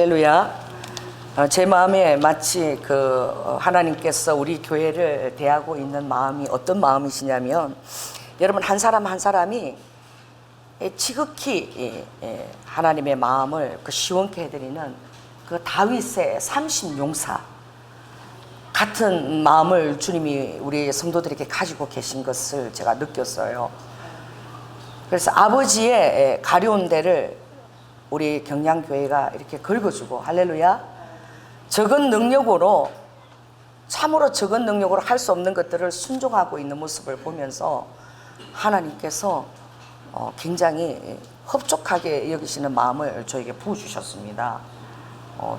할렐루야. 제 마음에 마치 하나님께서 우리 교회를 대하고 있는 마음이 어떤 마음이시냐면, 여러분 한 사람 한 사람이 지극히 하나님의 마음을 시원케 해드리는 다윗의 30용사 같은 마음을 주님이 우리 성도들에게 가지고 계신 것을 제가 느꼈어요. 그래서 아버지의 가려운 데를 우리 경량교회가 이렇게 긁어주고, 할렐루야, 적은 능력으로, 참으로 적은 능력으로 할 수 없는 것들을 순종하고 있는 모습을 보면서 하나님께서 굉장히 흡족하게 여기시는 마음을 저에게 부어주셨습니다.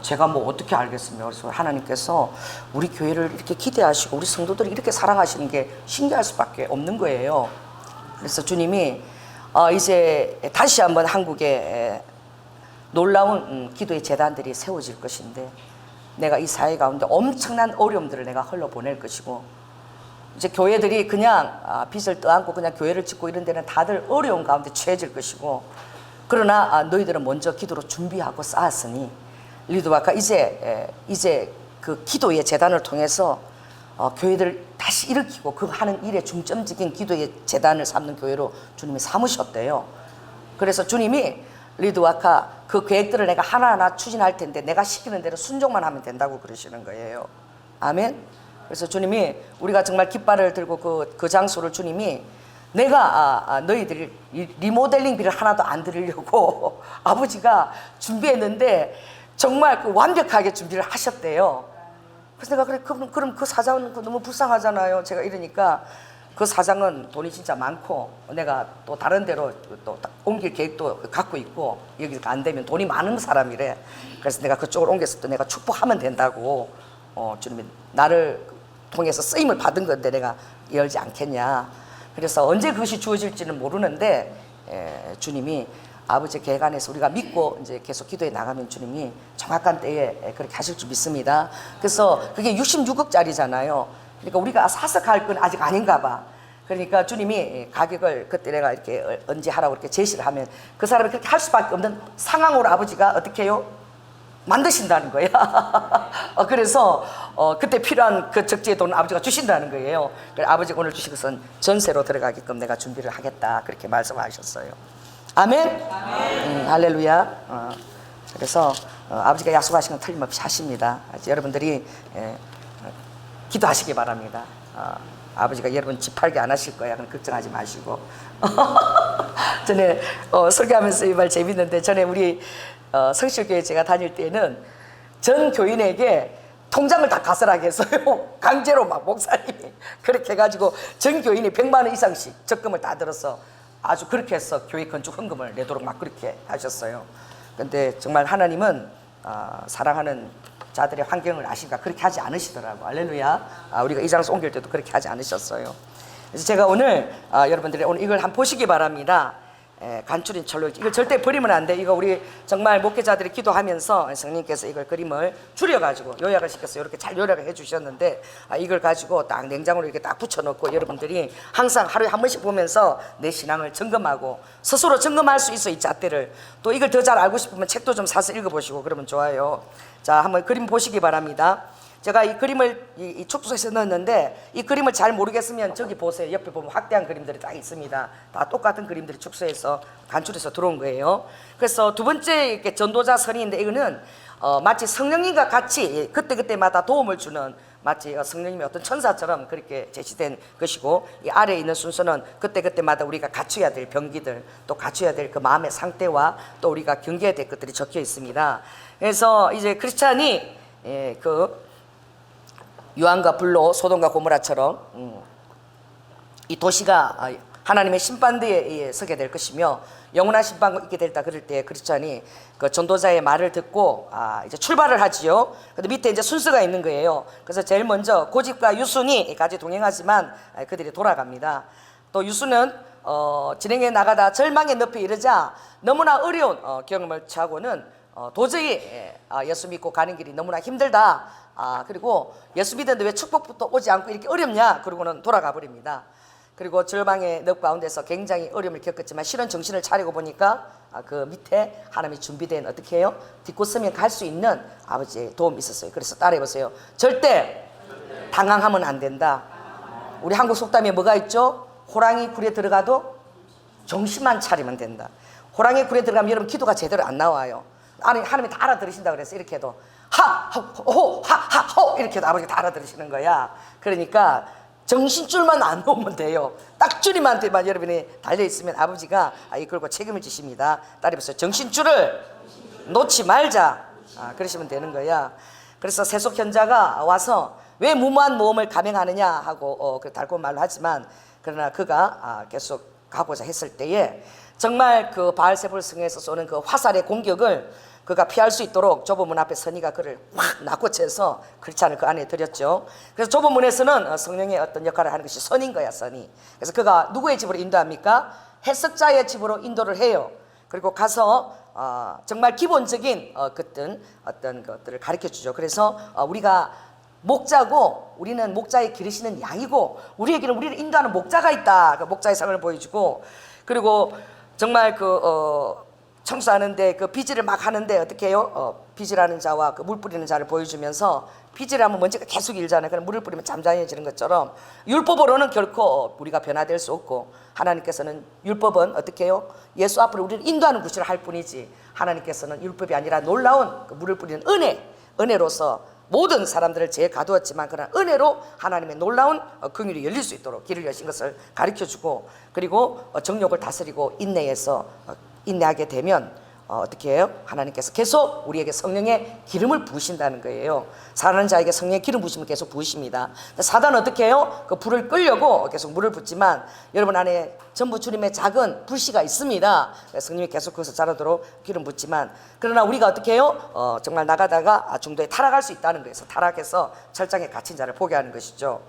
제가 뭐 어떻게 알겠습니까? 그래서 하나님께서 우리 교회를 이렇게 기대하시고 우리 성도들이 이렇게 사랑하시는 게 신기할 수밖에 없는 거예요. 그래서 주님이 이제 다시 한번 한국에 놀라운 기도의 재단들이 세워질 것인데, 내가 이 사회 가운데 엄청난 어려움들을 내가 흘러보낼 것이고, 이제 교회들이 그냥 빚을 떠안고 그냥 교회를 짓고 이런 데는 다들 어려운 가운데 처해질 것이고, 그러나 너희들은 먼저 기도로 준비하고 쌓았으니 리드와카 이제 그 기도의 재단을 통해서 교회들을 다시 일으키고 그 하는 일에 중점적인 기도의 재단을 삼는 교회로 주님이 삼으셨대요. 그래서 주님이 리드와카 그 계획들을 내가 하나하나 추진할 텐데 내가 시키는 대로 순종만 하면 된다고 그러시는 거예요. 아멘. 그래서 주님이, 우리가 정말 깃발을 들고 그 장소를 주님이, 내가 너희들 리모델링비를 하나도 안 드리려고 아버지가 준비했는데 정말 완벽하게 준비를 하셨대요. 그래서 내가 그래, 그럼 그 사장은 너무 불쌍하잖아요. 제가 이러니까, 그 사장은 돈이 진짜 많고 내가 또 다른 데로 또 옮길 계획도 갖고 있고 여기가 안 되면 돈이 많은 사람이래. 그래서 내가 그쪽으로 옮겨서 또 내가 축복하면 된다고 주님이 나를 통해서 쓰임을 받은 건데 내가 열지 않겠냐. 그래서 언제 그것이 주어질지는 모르는데 주님이 아버지 계획 안에서 우리가 믿고 이제 계속 기도해 나가면 주님이 정확한 때에 그렇게 하실 줄 믿습니다. 그래서 그게 66억짜리잖아요. 그러니까 우리가 사서 갈 건 아직 아닌가 봐. 그러니까 주님이 가격을 그때 내가 이렇게 언제 하라고 이렇게 제시를 하면 그 사람이 그렇게 할 수밖에 없는 상황으로 아버지가 어떻게 해요? 만드신다는 거야. 그래서 그때 필요한 그 적재의 돈을 아버지가 주신다는 거예요. 그래서 아버지가 오늘 주신 것은 전세로 들어가게끔 내가 준비를 하겠다, 그렇게 말씀하셨어요. 아멘. 할렐루야. 그래서 아버지가 약속하신 건 틀림없이 하십니다. 여러분들이 기도하시기 바랍니다. 아버지가 여러분 집 팔게 안 하실 거야. 그럼 걱정하지 마시고. 전에 설교하면서 이 말 재밌는데, 전에 우리 성실교회 제가 다닐 때는 전 교인에게 통장을 다 가설하게 했어요. 강제로 막 목사님이 그렇게 해가지고 전 교인이 100만 원 이상씩 적금을 다 들어서 아주 그렇게 해서 교회 건축 헌금을 내도록 막 그렇게 하셨어요. 근데 정말 하나님은 사랑하는 자들의 환경을 아시니까 그렇게 하지 않으시더라고. 할렐루야. 우리가 이 장소 옮길 때도 그렇게 하지 않으셨어요. 그래서 제가 오늘 여러분들이 오늘 이걸 한번 보시기 바랍니다. 간추린 철로, 이걸 절대 버리면 안 돼. 이거 우리 정말 목회자들이 기도하면서 성령님께서 이걸 그림을 줄여가지고 요약을 시켜서 이렇게 잘 요약을 해주셨는데, 이걸 가지고 딱 냉장고로 이렇게 딱 붙여놓고 여러분들이 항상 하루에 한 번씩 보면서 내 신앙을 점검하고 스스로 점검할 수 있어. 이 잣대를 또 이걸 더 잘 알고 싶으면 책도 좀 사서 읽어보시고 그러면 좋아요. 자, 한번 그림 보시기 바랍니다. 제가 이 그림을 이 축소해서 넣었는데, 이 그림을 잘 모르겠으면 저기 보세요. 옆에 보면 확대한 그림들이 딱 있습니다. 다 똑같은 그림들이 축소해서 간추려서 들어온 거예요. 그래서 두 번째 이렇게 전도자 선인데, 이거는 마치 성령님과 같이 그때그때마다 도움을 주는, 마치 성령님이 어떤 천사처럼 그렇게 제시된 것이고, 이 아래에 있는 순서는 그때그때마다 우리가 갖춰야 될 병기들, 또 갖춰야 될 그 마음의 상태와 또 우리가 경계해야 될 것들이 적혀 있습니다. 그래서 이제 크리스찬이 유한과 불로, 소돔과 고모라처럼 이 도시가 하나님의 심판대에 의해 서게 될 것이며, 영원한 심판을 있게 될다 그럴 때 크리스찬이 그 전도자의 말을 듣고 이제 출발을 하지요. 근데 밑에 이제 순서가 있는 거예요. 그래서 제일 먼저 고집과 유순이 같이 동행하지만 그들이 돌아갑니다. 또 유순은 진행해 나가다 절망의 늪에 이르자 너무나 어려운 경험을 취하고는 도저히 예수 믿고 가는 길이 너무나 힘들다. 그리고 예수 믿는데 왜 축복부터 오지 않고 이렇게 어렵냐? 그러고는 돌아가 버립니다. 그리고 절망의 늪 가운데서 굉장히 어려움을 겪었지만 실은 정신을 차리고 보니까 그 밑에 하나님이 준비된 어떻게 해요? 뒷곳서면 갈 수 있는 아버지의 도움이 있었어요. 그래서 따라해 보세요. 절대 당황하면 안 된다. 우리 한국 속담에 뭐가 있죠? 호랑이 굴에 들어가도 정신만 차리면 된다. 호랑이 굴에 들어가면 여러분 기도가 제대로 안 나와요. 아니 하나님이 다 알아들으신다 그래서 이렇게 해도 하호 이렇게 해도 아버지가 다 알아들으시는 거야. 그러니까 정신줄만 안 놓으면 돼요. 딱 줄임한테만 여러분이 달려있으면 아버지가 이끌고 책임을 지십니다. 따라해보세요. 정신줄을 놓지 말자. 그러시면 되는 거야. 그래서 세속현자가 와서 왜 무모한 모험을 감행하느냐 하고 그 달콤한 말로 하지만 그러나 그가 계속 가고자 했을 때에 정말 그 바알세불 성에서 쏘는 그 화살의 공격을 그가 피할 수 있도록 좁은 문 앞에 선의가 그를 확 낚고채서 크리스찬을 그 안에 들였죠. 그래서 좁은 문에서는 성령의 어떤 역할을 하는 것이 선인 거야, 선이. 그래서 그가 누구의 집으로 인도합니까? 해석자의 집으로 인도를 해요. 그리고 가서 정말 기본적인 어떤 것들을 가르쳐 주죠. 그래서 우리가 목자고 우리는 목자의 기르시는 양이고 우리에게는 우리를 인도하는 목자가 있다. 그 목자의 상을 보여주고 그리고 정말 청소하는데 그 비질을 막 하는데 어떻게 해요? 비질하는 자와 그 물 뿌리는 자를 보여주면서 비질하면 먼지가 계속 일잖아요. 그럼 물을 뿌리면 잠잠해지는 것처럼 율법으로는 결코 우리가 변화될 수 없고 하나님께서는 율법은 어떻게 해요? 예수 앞으로 우리를 인도하는 구실을 할 뿐이지 하나님께서는 율법이 아니라 놀라운 그 물을 뿌리는 은혜로서 모든 사람들을 죄에 가두었지만 그러나 은혜로 하나님의 놀라운 긍휼이 열릴 수 있도록 길을 여신 것을 가르쳐주고 그리고 정욕을 다스리고 인내하게 되면 어떻게 해요? 하나님께서 계속 우리에게 성령의 기름을 부으신다는 거예요. 사랑하는 자에게 성령의 기름 부으심을 계속 부으십니다. 사단은 어떻게 해요? 그 불을 끌려고 계속 물을 붓지만 여러분 안에 전부 주님의 작은 불씨가 있습니다. 성령이 계속 거기서 자라도록 기름 붓지만 그러나 우리가 어떻게 해요? 정말 나가다가 중도에 타락할 수 있다는 거예요. 타락해서 철장에 갇힌 자를 보게 하는 것이죠.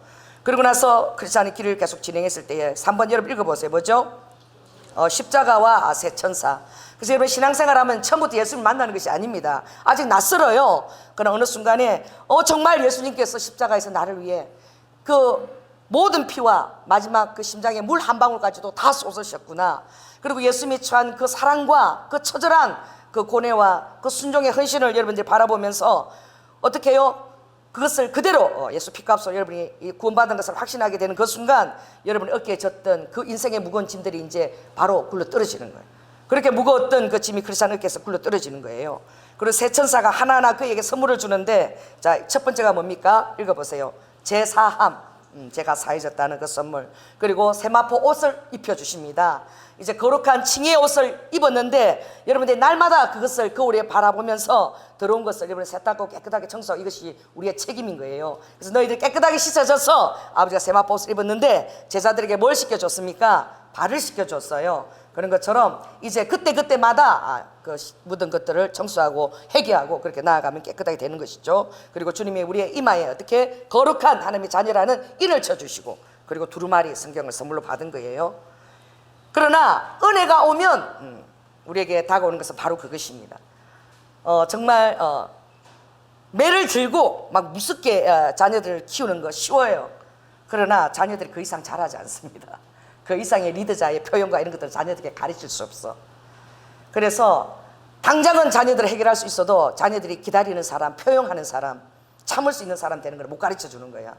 그리고 나서 크리스찬의 길을 계속 진행했을 때에 3번 여러분 읽어보세요. 뭐죠? 십자가와 새 천사. 그래서 여러분 신앙생활하면 처음부터 예수님 만나는 것이 아닙니다. 아직 낯설어요. 그러나 어느 순간에 정말 예수님께서 십자가에서 나를 위해 그 모든 피와 마지막 그 심장의 물 한 방울까지도 다 쏟으셨구나. 그리고 예수님이 처한 그 사랑과 그 처절한 그 고뇌와 그 순종의 헌신을 여러분들이 바라보면서 어떻게 해요? 그것을 그대로 예수 피값으로 여러분이 구원받은 것을 확신하게 되는 그 순간 여러분이 어깨에 졌던 그 인생의 무거운 짐들이 이제 바로 굴러 떨어지는 거예요. 그렇게 무거웠던 그 짐이 크리스찬 어깨에서 굴러 떨어지는 거예요. 그리고 새 천사가 하나하나 그에게 선물을 주는데 자, 첫 번째가 뭡니까? 읽어보세요. 제사함. 제가 사해졌다는 그 선물. 그리고 세마포 옷을 입혀주십니다. 이제 거룩한 칭의의 옷을 입었는데 여러분들이 날마다 그것을 거울에 바라보면서 더러운 것을 여러분이 세탁하고 깨끗하게 청소하고 이것이 우리의 책임인 거예요. 그래서 너희들 깨끗하게 씻어져서 아버지가 세마포 옷을 입었는데 제자들에게 뭘 시켜줬습니까? 발을 시켜줬어요. 그런 것처럼 이제 그때마다 그 묻은 것들을 청소하고 회개하고 그렇게 나아가면 깨끗하게 되는 것이죠. 그리고 주님이 우리의 이마에 어떻게 거룩한 하나님의 자녀라는 인을 쳐주시고 그리고 두루마리 성경을 선물로 받은 거예요. 그러나 은혜가 오면 우리에게 다가오는 것은 바로 그것입니다. 정말 매를 들고 막 무섭게 자녀들을 키우는 거 쉬워요. 그러나 자녀들이 그 이상 잘하지 않습니다. 그 이상의 리더자의 표현과 이런 것들을 자녀들에게 가르칠 수 없어. 그래서 당장은 자녀들을 해결할 수 있어도 자녀들이 기다리는 사람, 표현하는 사람, 참을 수 있는 사람 되는 걸 못 가르쳐 주는 거야.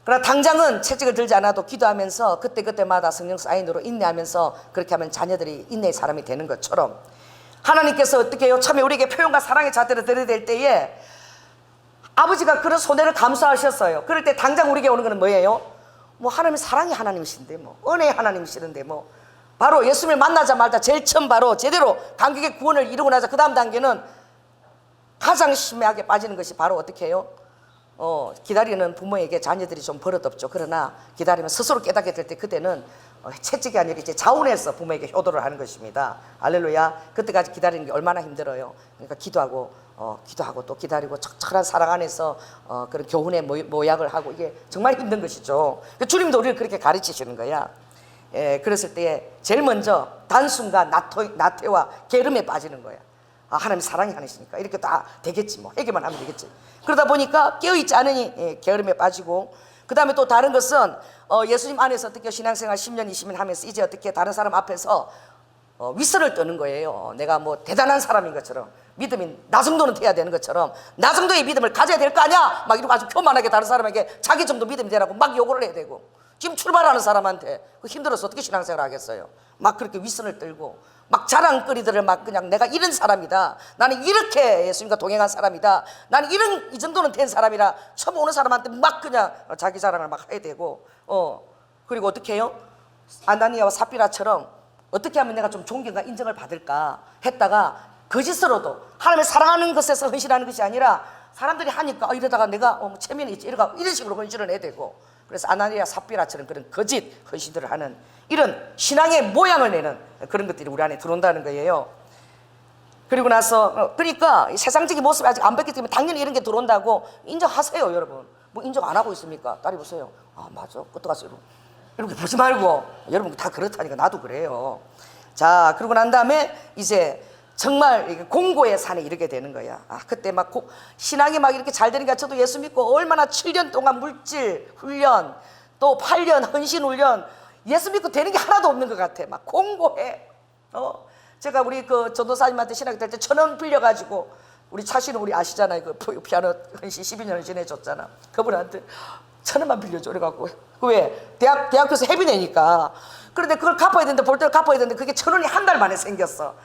그러나 당장은 채찍을 들지 않아도 기도하면서 그때마다 성령 사인으로 인내하면서 그렇게 하면 자녀들이 인내의 사람이 되는 것처럼 하나님께서 어떻게 해요? 처음에 우리에게 표현과 사랑의 잣대를 들여야 될 때에 아버지가 그런 손해를 감수하셨어요. 그럴 때 당장 우리에게 오는 것은 뭐예요? 뭐 하나님이 사랑이 하나님이신데 뭐 은혜의 하나님이시는데 뭐 바로 예수님을 만나자마자 제일 처음 바로 제대로 감격의 구원을 이루고 나서 그 다음 단계는 가장 심하게 빠지는 것이 바로 어떻게 해요? 기다리는 부모에게 자녀들이 좀 버릇없죠. 그러나 기다리면 스스로 깨닫게 될 때 그때는 채찍이 아니라 이제 자원해서 부모에게 효도를 하는 것입니다. 할렐루야. 그때까지 기다리는 게 얼마나 힘들어요. 그러니까 기도하고 또 기다리고 척척한 사랑 안에서 그런 교훈의 모약을 하고 이게 정말 힘든 것이죠. 주님도 우리를 그렇게 가르치시는 거야. 그랬을 때 제일 먼저 단순과 나태와 게으름에 빠지는 거야. 하나님 사랑이 하시니까 이렇게 다 되겠지 뭐 회개만 하면 되겠지. 그러다 보니까 깨어있지 않으니 게으름에 빠지고 그 다음에 또 다른 것은 예수님 안에서 어떻게 신앙생활 10년 20년 하면서 이제 어떻게 다른 사람 앞에서 윗선을 떠는 거예요. 내가 뭐 대단한 사람인 것처럼, 믿음이 나 정도는 돼야 되는 것처럼, 나 정도의 믿음을 가져야 될 거 아니야, 막 이러고 아주 교만하게 다른 사람에게 자기 정도 믿음이 되라고 막 요구를 해야 되고, 지금 출발하는 사람한테 힘들어서 어떻게 신앙생활 하겠어요. 막 그렇게 윗선을 떨고 막 자랑거리들을 막 그냥 내가 이런 사람이다, 나는 이렇게 예수님과 동행한 사람이다, 나는 이런 이 정도는 된 사람이라 처음 오는 사람한테 막 그냥 자기 자랑을 막 해야 되고, 그리고 어떻게 해요? 아나니아와 삽비라처럼 어떻게 하면 내가 좀 존경과 인정을 받을까 했다가 거짓으로도 하나님을 사랑하는 것에서 헌신하는 것이 아니라 사람들이 하니까 이러다가 내가 체면이 있지 이런 식으로 헌신을 해야 되고, 그래서 아나니아 삽비라처럼 그런 거짓 헌신들을 하는 이런 신앙의 모양을 내는 그런 것들이 우리 안에 들어온다는 거예요. 그리고 나서 그러니까 세상적인 모습이 아직 안 바뀌기 때문에 당연히 이런 게 들어온다고 인정하세요. 여러분 뭐 인정 안 하고 있습니까? 딸이 보세요. 아 맞아, 끄떡하세요. 이렇게 보지 말고, 여러분 다 그렇다니까 나도 그래요. 자, 그러고 난 다음에 이제 정말 공고의 산에 이르게 되는 거야. 그때 막 신앙이 막 이렇게 잘 되니까 저도 예수 믿고 얼마나 7년 동안 물질 훈련, 또 8년 헌신 훈련, 예수 믿고 되는 게 하나도 없는 것 같아. 막 공고해. 제가 우리 그 전도사님한테 신학이 될 때 1,000원 빌려가지고, 우리 차시는 우리 아시잖아요. 그 피아노 헌신 12년 헌신해줬잖아. 그분한테 1,000원만 빌려줘. 그래갖고 왜? 대학교에서 회비 내니까. 그런데 그걸 갚아야 되는데, 볼 때를 갚아야 되는데 그게 1,000원이 한 달 만에 생겼어.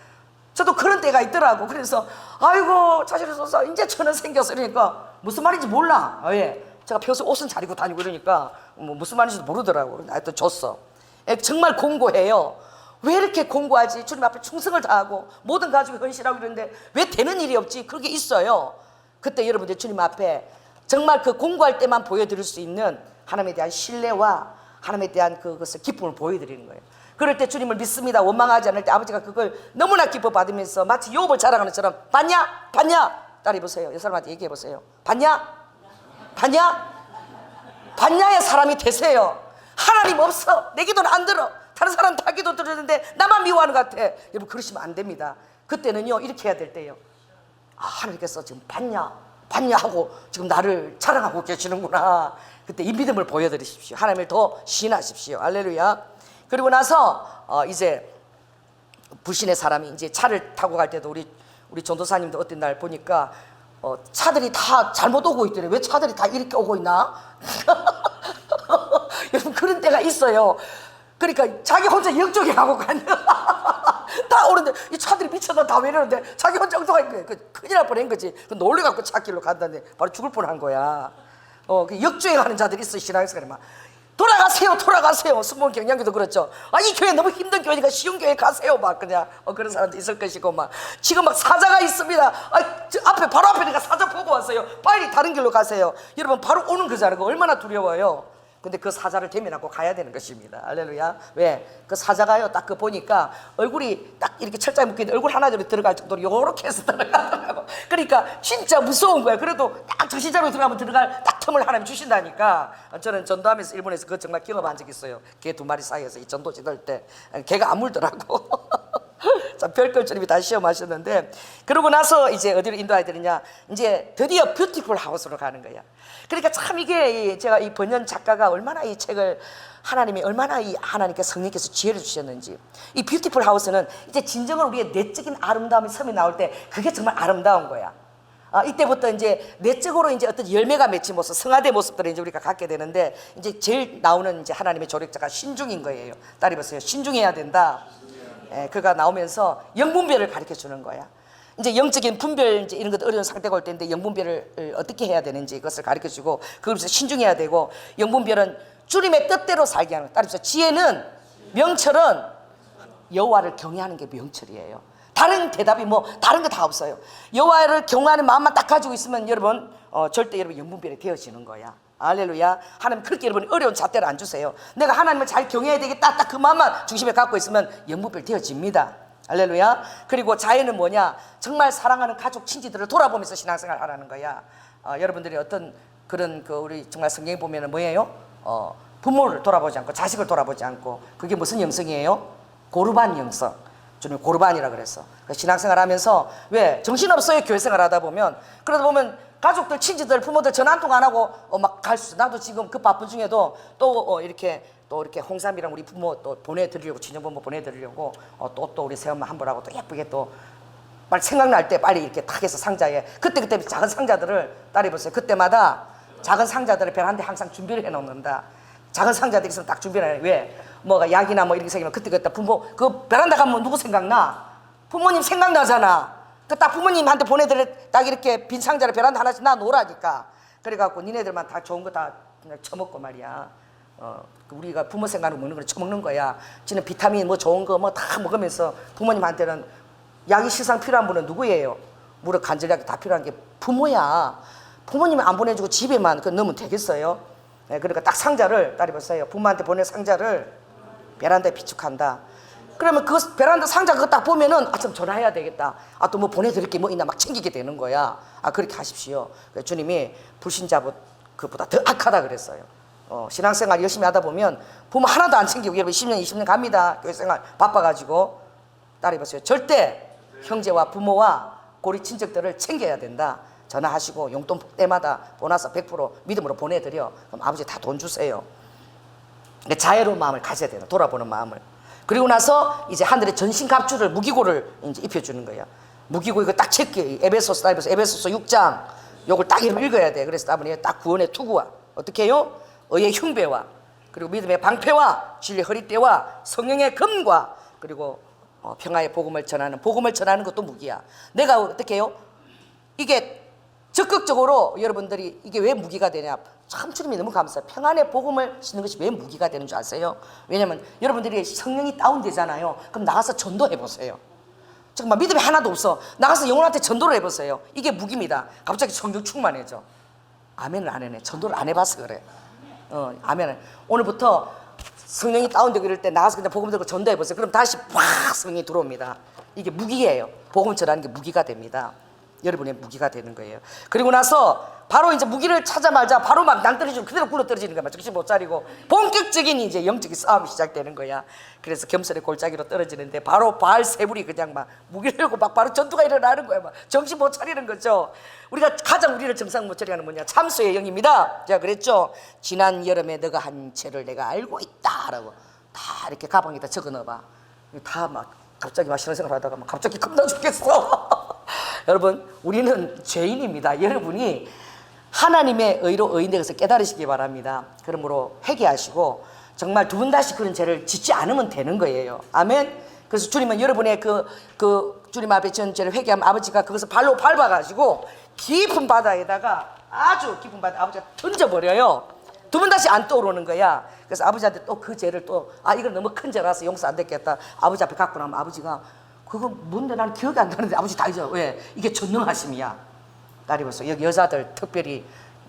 저도 그런 때가 있더라고. 그래서 아이고 차시를 써서 이제 1,000원 생겼어. 그러니까 무슨 말인지 몰라. 왜? 제가 평소에 옷은 잘 입고 다니고 이러니까 뭐 무슨 말인지도 모르더라고. 하여튼 줬어. 정말 공고해요. 왜 이렇게 공고하지? 주님 앞에 충성을 다하고 모든 가족이 헌신하고 이러는데 왜 되는 일이 없지? 그게 있어요. 그때 여러분들 주님 앞에 정말 그 공고할 때만 보여드릴 수 있는 하나님에 대한 신뢰와 하나님에 대한 그것을 기쁨을 보여드리는 거예요. 그럴 때 주님을 믿습니다 원망하지 않을 때 아버지가 그걸 너무나 기뻐 받으면서 마치 욥을 자랑하는 것처럼, 봤냐? 봤냐? 딸이 보세요. 이 사람한테 얘기해 보세요. 봤냐? 봤냐? 봤냐의 사람이 되세요. 하나님 없어, 내 기도는 안 들어, 다른 사람 다 기도 들었는데 나만 미워하는 것 같아. 여러분 그러시면 안 됩니다. 그때는요 이렇게 해야 될 때예요. 하나님께서 지금 봤냐 하고 지금 나를 자랑하고 계시는구나. 그때 이 믿음을 보여드리십시오. 하나님을 더 신하십시오. 할렐루야. 그리고 나서 이제 불신의 사람이 이제 차를 타고 갈 때도 우리 전도사님도 어떤 날 보니까 차들이 다 잘못 오고 있더래. 왜 차들이 다 이렇게 오고 있나? 여러분 그런 때가 있어요. 그러니까 자기 혼자 역쪽에 가고 가는 다 오는데 이 차들이 미쳐서 다 왜 이러는데 자기 혼자 엉뚱하게 큰일 날 뻔한 거지. 놀래갖고 차길로 간다는데 바로 죽을 뻔한 거야. 그 역주행하는 자들이 있어. 신앙에서 그래 막 돌아가세요. 승무원 경량교도 그렇죠. 이 교회 너무 힘든 교회니까 쉬운 교회 가세요. 막 그냥 그런 사람도 있을 것이고, 막 지금 막 사자가 있습니다. 앞에 바로 앞에니까 사자 보고 왔어요. 빨리 다른 길로 가세요. 여러분 바로 오는 거잖아요. 얼마나 두려워요. 근데 그 사자를 대면하고 가야 되는 것입니다. 할렐루야. 왜? 그 사자가요 딱 그 보니까 얼굴이 딱 이렇게 철자에 묶이는데 얼굴 하나 들어갈 정도로 요렇게 해서 들어가더라고. 그러니까 진짜 무서운 거야. 그래도 딱 정신자로 들어가면 들어갈 딱 틈을 하나님 주신다니까. 저는 전도하면서 일본에서 그거 정말 경험한 적이 있어요. 개 2마리 사이에서 이 전도 지들 때 개가 안 물더라고. 자, 별걸 주님이 다 시험하셨는데, 그러고 나서 이제 어디로 인도해야 되느냐, 이제 드디어 뷰티풀 하우스로 가는 거야. 그러니까 참 이게 제가 이 번연 작가가 얼마나 이 책을 하나님이 얼마나 이 하나님께 성령께서 지혜를 주셨는지, 이 뷰티풀 하우스는 이제 진정으로 우리의 내적인 아름다움이 섬에 나올 때 그게 정말 아름다운 거야. 이때부터 이제 내적으로 이제 어떤 열매가 맺힌 모습, 성화된 모습들을 이제 우리가 갖게 되는데, 이제 제일 나오는 이제 하나님의 조력자가 신중인 거예요. 딸이 보세요. 신중해야 된다. 그가 나오면서 영분별을 가르쳐 주는 거야. 이제 영적인 분별 이제 이런 것도 어려운 상태가 올 텐데 영분별을 어떻게 해야 되는지 그것을 가르쳐 주고, 그것을 신중해야 되고, 영분별은 주님의 뜻대로 살게 하는 거야. 따라서 지혜는, 명철은 여호와를 경외하는 게 명철이에요. 다른 대답이 뭐 다른 거 다 없어요. 여호와를 경외하는 마음만 딱 가지고 있으면 여러분 절대 여러분 영분별이 되어지는 거야. 할렐루야. 하나님 그렇게 여러분 어려운 잣대를 안 주세요. 내가 하나님을 잘 경외해야 되겠다 딱 그 마음만 중심에 갖고 있으면 영분별 되어집니다. 할렐루야. 그리고 자애는 뭐냐, 정말 사랑하는 가족 친지들을 돌아보면서 신앙생활 하라는 거야. 여러분들이 어떤 그런 우리 정말 성경에 보면은 뭐예요? 부모를 돌아보지 않고 자식을 돌아보지 않고, 그게 무슨 영성이에요? 고르반 영성. 주님 고르반이라 그랬어. 신앙생활 하면서 왜 정신없어요. 교회생활 하다 보면. 그러다 보면 가족들, 친지들, 부모들 전화 한 통 안 하고 막 갈 수 있어. 나도 지금 그 바쁜 중에도 또 이렇게 홍삼이랑 우리 부모 또 보내드리려고, 친정부모 보내드리려고 또 우리 새엄마 한 번하고 또 예쁘게 또 빨리 생각날 때 빨리 이렇게 탁 해서 상자에 그때 작은 상자들을 따라해보세요. 그때마다 작은 상자들을 베란다에 항상 준비를 해놓는다. 작은 상자들 있으면 딱 준비를 해. 왜? 뭐가 약이나 뭐 이렇게 생기면 그때 부모 그 베란다 가면 누구 생각나? 부모님 생각나잖아. 그 딱 부모님한테 보내드려 딱 이렇게 빈 상자를 베란다 하나씩 놔놓으라니까. 그래갖고 니네들만 다 좋은 거 다 그냥 처먹고 말이야. 우리가 부모 생각으로 먹는 걸 처먹는 거야. 지는 비타민 뭐 좋은 거 뭐 다 먹으면서 부모님한테는 약이 실상 필요한 분은 누구예요? 무릎 관절약이 다 필요한 게 부모야. 부모님이 안 보내주고 집에만 넣으면 되겠어요? 네, 그러니까 딱 상자를 따라해보세요. 부모한테 보낼 상자를 베란다에 비축한다. 그러면 그 베란다 상자 그거 딱 보면은 좀 전화해야 되겠다. 또 뭐 보내드릴 게 뭐 있나 막 챙기게 되는 거야. 그렇게 하십시오. 주님이 불신자보다 더 악하다 그랬어요. 신앙생활 열심히 하다 보면 부모 하나도 안 챙기고 여러분 10년 20년 갑니다. 교회생활 바빠가지고 따라해보세요. 절대 형제와 부모와 고리 친척들을 챙겨야 된다. 전화하시고 용돈 때마다 보너스 100% 믿음으로 보내드려. 그럼 아버지 다 돈 주세요. 자애로운 마음을 가져야 돼요. 돌아보는 마음을. 그리고 나서 이제 하늘의 전신갑주를 무기고를 이제 입혀주는 거야. 무기고 이거 딱 체크. 에베소서 6장 요걸 딱 읽어야 돼. 그래서 아버님 딱 구원의 투구와 어떻게 해요? 의의 흉배와 그리고 믿음의 방패와 진리의 허리띠와 성령의 검과 그리고 평화의 복음을 전하는 것도 무기야. 내가 어떻게 해요? 이게 적극적으로 여러분들이 이게 왜 무기가 되냐? 참 주님이 너무 감사해요. 평안의 복음을 신는 것이 왜 무기가 되는 줄 아세요? 왜냐면 여러분들이 성령이 다운되잖아요. 그럼 나가서 전도해보세요. 정말 믿음이 하나도 없어. 나가서 영혼한테 전도를 해보세요. 이게 무기입니다. 갑자기 성령 충만해져. 아멘을 안 해네. 전도를 안 해봐서 그래. 아멘을. 오늘부터 성령이 다운되고 이럴 때 나가서 그냥 복음 들고 전도해보세요. 그럼 다시 팍 성령이 들어옵니다. 이게 무기예요. 복음 전하는 게 무기가 됩니다. 여러분의 무기가 되는 거예요. 그리고 나서 바로 이제 무기를 찾아말자 바로 막 낭떠러지고 그대로 굴러떨어지는 거야. 정신 못 차리고 본격적인 이제 영적인 싸움이 시작되는 거야. 그래서 겸손의 골짜기로 떨어지는데 바로 바알세불이 그냥 막 무기를 들고 막 바로 전투가 일어나는 거야. 막 정신 못 차리는 거죠. 우리가 가장 우리를 정상 못 차리게 하는 뭐냐? 참소의 영입니다. 제가 그랬죠. 지난 여름에 너가 한 죄를 내가 알고 있다라고 다 이렇게 가방에다 적어 넣어봐. 다 막 갑자기 막 신앙생활 하다가 막 갑자기 겁나 죽겠어. 여러분 우리는 죄인입니다. 여러분이 하나님의 의로 의인된 것을 깨달으시기 바랍니다. 그러므로 회개하시고 정말 두 번 다시 그런 죄를 짓지 않으면 되는 거예요. 아멘. 그래서 주님은 여러분의 그 주님 앞에 전 죄를 회개하면 아버지가 그것을 발로 밟아가지고 깊은 바다에다가 아주 깊은 바다에 아버지가 던져버려요. 두 번 다시 안 떠오르는 거야. 그래서 아버지한테 또 그 죄를 이건 너무 큰 죄라서 용서 안 됐겠다. 아버지 앞에 갖고 나면 아버지가 그거 뭔데 난 기억이 안 나는데 아버지 다 잊어. 왜? 이게 전능하심이야. 딸이 벌써 여기 여자들 특별히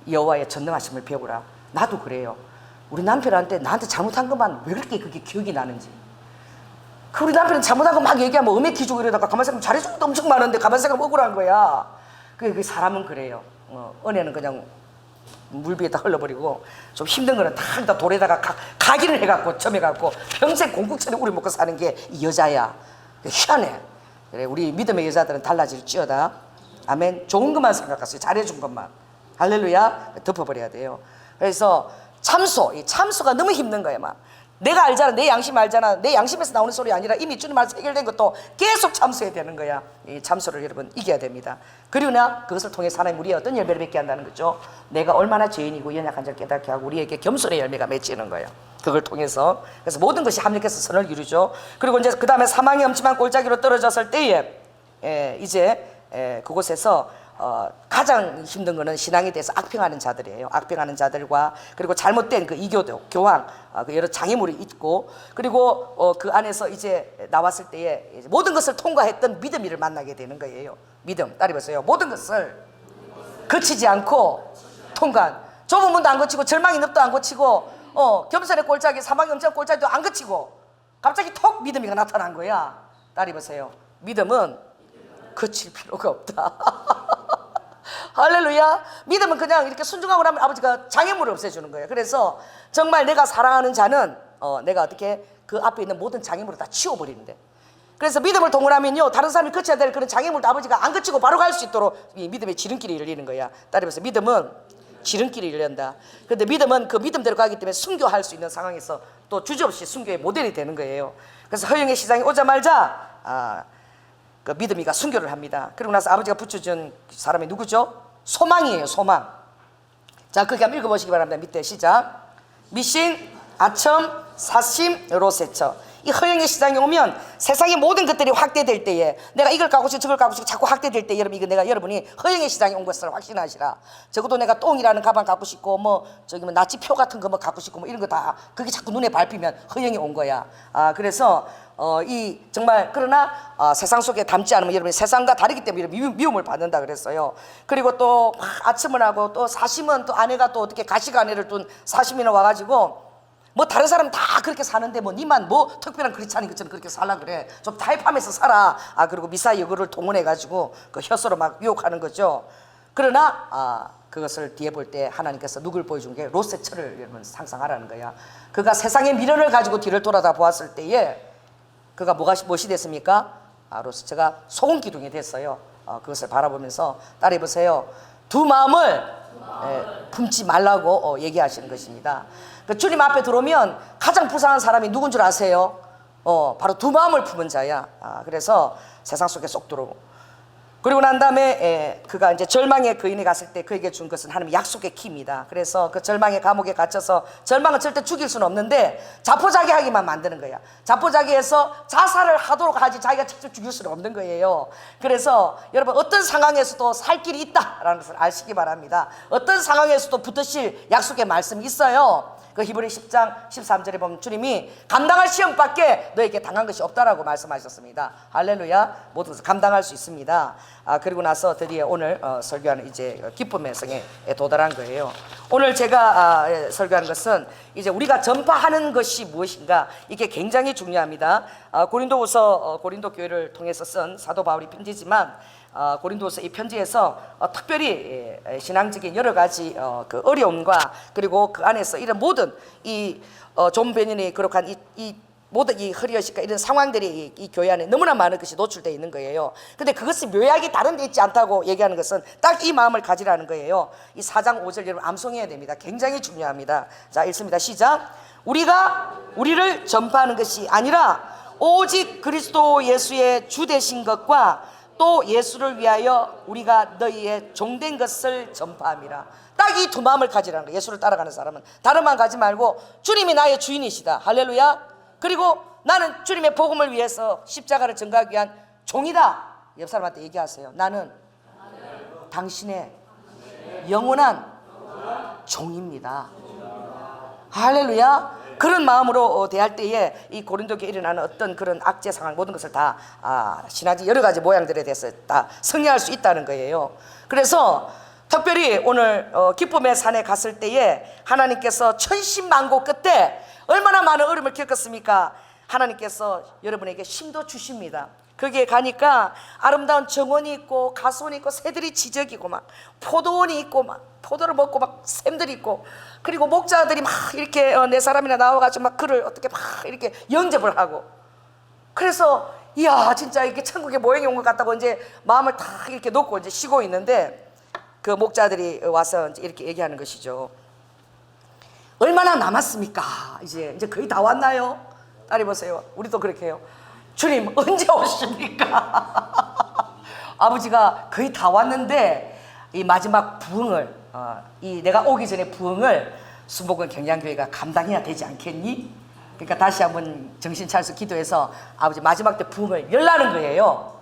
여호와의 전능하심을 배우라. 나도 그래요. 우리 남편한테 나한테 잘못한 것만 왜 그렇게 그게 기억이 나는지. 우리 남편은 잘못한 거 막 얘기하면 음에 기주고 이러다가 가만히 생각하면 잘해준 것도 엄청 많은데 가만히 생각하면 억울한 거야. 그 사람은 그래요. 은혜는 그냥 물 위에다 흘러버리고 좀 힘든 거는 다 돌에다가 각인을 해갖고 점해갖고 평생 공국처럼 우리 먹고 사는 게 이 여자야. 희한해. 그래 우리 믿음의 여자들은 달라질지어다. 아멘. 좋은 것만 생각하세요. 잘해준 것만. 할렐루야. 덮어버려야 돼요. 그래서 이 참소가 너무 힘든 거야. 막 내가 알잖아. 내 양심 알잖아. 내 양심에서 나오는 소리 아니라 이미 주님 안에서 해결된 것도 계속 참소해야 되는 거야. 이 참소를 여러분 이겨야 됩니다. 그러나 그것을 통해 하나님 우리의 어떤 열매를 맺게 한다는 거죠. 내가 얼마나 죄인이고 연약한 자를 깨닫게 하고 우리에게 겸손의 열매가 맺히는 거예요. 그걸 통해서. 그래서 모든 것이 합력해서 선을 이루죠. 그리고 이제 그 다음에 사망의 엄침한 골짜기로 떨어졌을 때에 이제 그곳에서 가장 힘든 거는 신앙에 대해서 악평하는 자들이에요. 악평하는 자들과 그리고 잘못된 그 이교도 교황 그 여러 장애물이 있고 그리고 그 안에서 이제 나왔을 때에 이제 모든 것을 통과했던 믿음이를 만나게 되는 거예요. 믿음 따라 보세요. 모든 것을 거치지 않고 통과한 좁은 문도 안 거치고 절망의 늪도 안 거치고 겸손의 골짜기 사망의 엄청 골짜기도 안 거치고 갑자기 톡 믿음이 나타난 거야. 따라 보세요. 믿음은 거칠 필요가 없다. 할렐루야. 믿음은 그냥 이렇게 순종하고 나면 아버지가 장애물을 없애주는 거예요. 그래서 정말 내가 사랑하는 자는 내가 어떻게 그 앞에 있는 모든 장애물을 다 치워버리는데 그래서 믿음을 동원하면요, 다른 사람이 거쳐야 될 그런 장애물도 아버지가 안 거치고 바로 갈 수 있도록 이 믿음의 지름길이 열리는 거야. 따라해서 믿음은 지름길이 열린다. 그런데 믿음은 그 믿음대로 가기 때문에 순교할 수 있는 상황에서 또 주저없이 순교의 모델이 되는 거예요. 그래서 허영의 시장에 오자마자 그 믿음이가 순교를 합니다. 그리고 나서 아버지가 붙여준 사람이 누구죠? 소망이에요. 소망. 자, 그렇게 한번 읽어보시기 바랍니다. 밑에 시작. 미신, 아첨, 사심, 로세처. 이 허영의 시장에 오면 세상의 모든 것들이 확대될 때에, 내가 이걸 갖고 싶고 저걸 갖고 싶고 자꾸 확대될 때, 여러분, 이거 내가 여러분이 허영의 시장에 온 것을 확신하시라. 적어도 내가 똥이라는 가방 갖고 싶고 뭐 나치표 같은 거 뭐 갖고 싶고 뭐 이런 거 다 그게 자꾸 눈에 밟히면 허영이 온 거야. 그래서 이 정말, 그러나 세상 속에 담지 않으면 여러분이 세상과 다르기 때문에 미움을 받는다 그랬어요. 그리고 또 아첨을 하고, 또 사심은 또 아내가 또 어떻게 가시가 아내를 둔 사심이나 와가지고 뭐 다른 사람 다 그렇게 사는데 뭐 니만 뭐 특별한 그리스찬인 것처럼 그렇게 살라 그래. 좀 타협하면서 살아. 그리고 미사 여구를 동원해가지고 그 혀서로 막 유혹하는 거죠. 그러나 그것을 뒤에 볼 때 하나님께서 누굴 보여준 게 로세처를 여러분 상상하라는 거야. 그가 세상의 미련을 가지고 뒤를 돌아다 보았을 때에 그가 무엇이 됐습니까? 로세처가 소금 기둥이 됐어요. 그것을 바라보면서 따라해 보세요. 두 마음을 품지 말라고 얘기하시는 것입니다. 그 주님 앞에 들어오면 가장 불쌍한 사람이 누군 줄 아세요? 바로 두 마음을 품은 자야. 그래서 세상 속에 쏙 들어오고, 그리고 난 다음에 그가 이제 절망의 거인에 갔을 때 그에게 준 것은 하나님의 약속의 키입니다. 그래서 그 절망의 감옥에 갇혀서, 절망은 절대 죽일 수는 없는데 자포자기하기만 만드는 거야. 자포자기해서 자살을 하도록 하지 자기가 직접 죽일 수는 없는 거예요. 그래서 여러분, 어떤 상황에서도 살 길이 있다라는 것을 아시기 바랍니다. 어떤 상황에서도 붙으실 약속의 말씀이 있어요. 그 히브리 10장 13절에 보면 주님이 감당할 시험밖에 너에게 당한 것이 없다라고 말씀하셨습니다. 할렐루야. 모든 것을 감당할 수 있습니다. 그리고 나서 드디어 오늘 설교하는 이제 기쁨의 성에 도달한 거예요. 오늘 제가 설교하는 것은 이제 우리가 전파하는 것이 무엇인가, 이게 굉장히 중요합니다. 고린도후서 고린도 교회를 통해서 쓴 사도 바울이 편지지만 고린도서 이 편지에서 특별히 신앙적인 여러 가지 그 어려움과, 그리고 그 안에서 이런 모든 존 베닌이 기록한 이 모든 이 허리어식과 이런 상황들이 이 교회 안에 너무나 많은 것이 노출되어 있는 거예요. 근데 그것이 묘약이 다른 데 있지 않다고 얘기하는 것은 딱 이 마음을 가지라는 거예요. 이 4장 5절 여러분 암송해야 됩니다. 굉장히 중요합니다. 자, 읽습니다. 시작. 우리가 우리를 전파하는 것이 아니라 오직 그리스도 예수의 주 되신 것과 또 예수를 위하여 우리가 너희의 종된 것을 전파함이라. 딱 이 두 마음을 가지라는 거예요. 예수를 따라가는 사람은 다른 마음 가지 말고 주님이 나의 주인이시다. 할렐루야. 그리고 나는 주님의 복음을 위해서 십자가를 전가하기 위한 종이다. 옆 사람한테 얘기하세요. 나는 당신의 영원한 종입니다. 할렐루야. 그런 마음으로 대할 때에 이 고린도교에 일어나는 어떤 그런 악재 상황, 모든 것을 다 신앙의 여러 가지 모양들에 대해서 다 승리할 수 있다는 거예요. 그래서 특별히 오늘 기쁨의 산에 갔을 때에 하나님께서 천신만고 끝에 얼마나 많은 어려움을 겪었습니까? 하나님께서 여러분에게 힘도 주십니다. 거기에 가니까 아름다운 정원이 있고 가수원이 있고 새들이 지저귀고 막 포도원이 있고 막 포도를 먹고 막 샘들이 있고, 그리고 목자들이 막 이렇게 네 사람이나 나와가지고 막 그를 어떻게 막 이렇게 영접을 하고, 그래서 이야 진짜 이렇게 천국의 모형이 온 것 같다고 이제 마음을 다 이렇게 놓고 이제 쉬고 있는데, 그 목자들이 와서 이제 이렇게 얘기하는 것이죠. 얼마나 남았습니까? 이제 거의 다 왔나요? 딸이 보세요. 우리도 그렇게 해요. 주님 언제 오십니까? 아버지가 거의 다 왔는데 이 마지막 부흥을 이 내가 오기 전에 부흥을 순복음 경량교회가 감당해야 되지 않겠니? 그러니까 다시 한번 정신 차려서 기도해서 아버지 마지막 때 부흥을 열라는 거예요.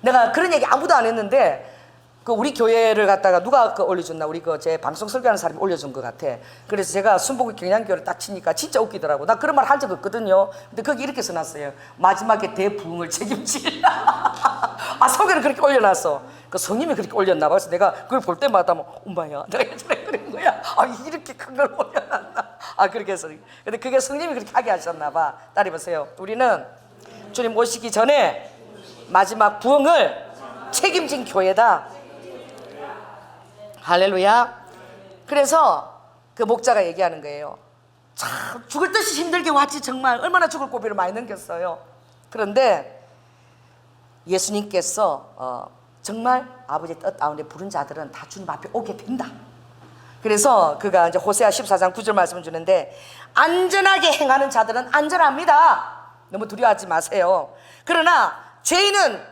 내가 그런 얘기 아무도 안 했는데 그 우리 교회를 갖다가 누가 그 올려줬나, 우리 그 제 방송 설교하는 사람이 올려준 것 같아. 그래서 제가 순복음 경량교회를 딱 치니까 진짜 웃기더라고. 나 그런 말 한 적 없거든요. 근데 거기 이렇게 써놨어요. 마지막에 대부흥을 책임질. 소개를 그렇게 올려놨어. 그 성님이 그렇게 올렸나 봐. 그래서 내가 그걸 볼 때마다 뭐 엄마야 내가 예전에 그런 거야. 이렇게 큰 걸 올려놨나. 그렇게 해서. 근데 그게 성님이 그렇게 하게 하셨나 봐. 딸이 보세요. 우리는 주님 오시기 전에 마지막 부흥을 책임진 교회다. 할렐루야. 그래서 그 목자가 얘기하는 거예요. 참 죽을 듯이 힘들게 왔지, 정말 얼마나 죽을 고비를 많이 넘겼어요. 그런데 예수님께서 정말 아버지의 뜻 가운데 부른 자들은 다 주님 앞에 오게 된다. 그래서 그가 이제 호세아 14장 9절 말씀을 주는데, 안전하게 행하는 자들은 안전합니다. 너무 두려워하지 마세요. 그러나 죄인은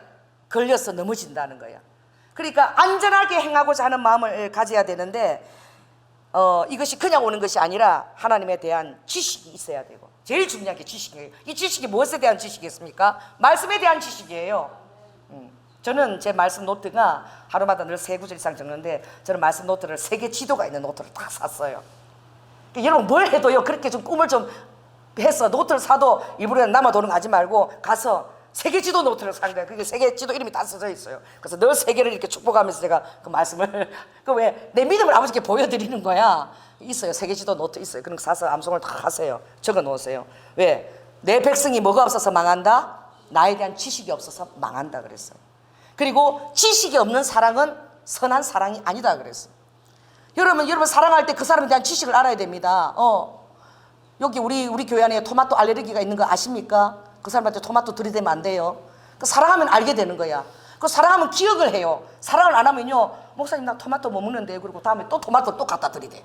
걸려서 넘어진다는 거야. 그러니까 안전하게 행하고자 하는 마음을 가져야 되는데, 이것이 그냥 오는 것이 아니라 하나님에 대한 지식이 있어야 되고, 제일 중요한 게 지식이에요. 이 지식이 무엇에 대한 지식이겠습니까? 말씀에 대한 지식이에요. 저는 제 말씀 노트가 하루마다 늘 3구절 이상 적는데, 저는 말씀 노트를 3개 지도가 있는 노트를 딱 샀어요. 그러니까 여러분 뭘 해도요, 그렇게 좀 꿈을 좀 해서 노트를 사도 일부러 남아도는 거 하지 말고 가서 3개 지도 노트를 산 거예요. 그게 3개 지도 이름이 다 써져 있어요. 그래서 늘 3개를 이렇게 축복하면서 제가 그 말씀을 그 왜 내 믿음을 아버지께 보여드리는 거야. 있어요. 3개 지도 노트 있어요. 그런 거 사서 암송을 다 하세요. 적어 놓으세요. 왜? 내 백성이 뭐가 없어서 망한다? 나에 대한 지식이 없어서 망한다 그랬어요. 그리고 지식이 없는 사랑은 선한 사랑이 아니다 그랬어요. 여러분 사랑할 때 그 사람에 대한 지식을 알아야 됩니다. 여기 우리 교회 안에 토마토 알레르기가 있는 거 아십니까? 그 사람한테 토마토 들이대면 안 돼요. 그 사랑하면 알게 되는 거야. 그 사랑하면 기억을 해요. 사랑을 안 하면요, 목사님 나 토마토 못 먹는데, 그리고 다음에 또 토마토 또 갖다 들이대.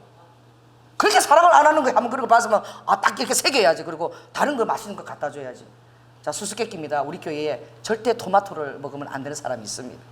그렇게 사랑을 안 하는 거야. 한번 그런 거 봤으면 딱 이렇게 새겨야지. 그리고 다른 거 맛있는 거 갖다 줘야지. 자, 수수께끼입니다. 우리 교회에 절대 토마토를 먹으면 안 되는 사람이 있습니다.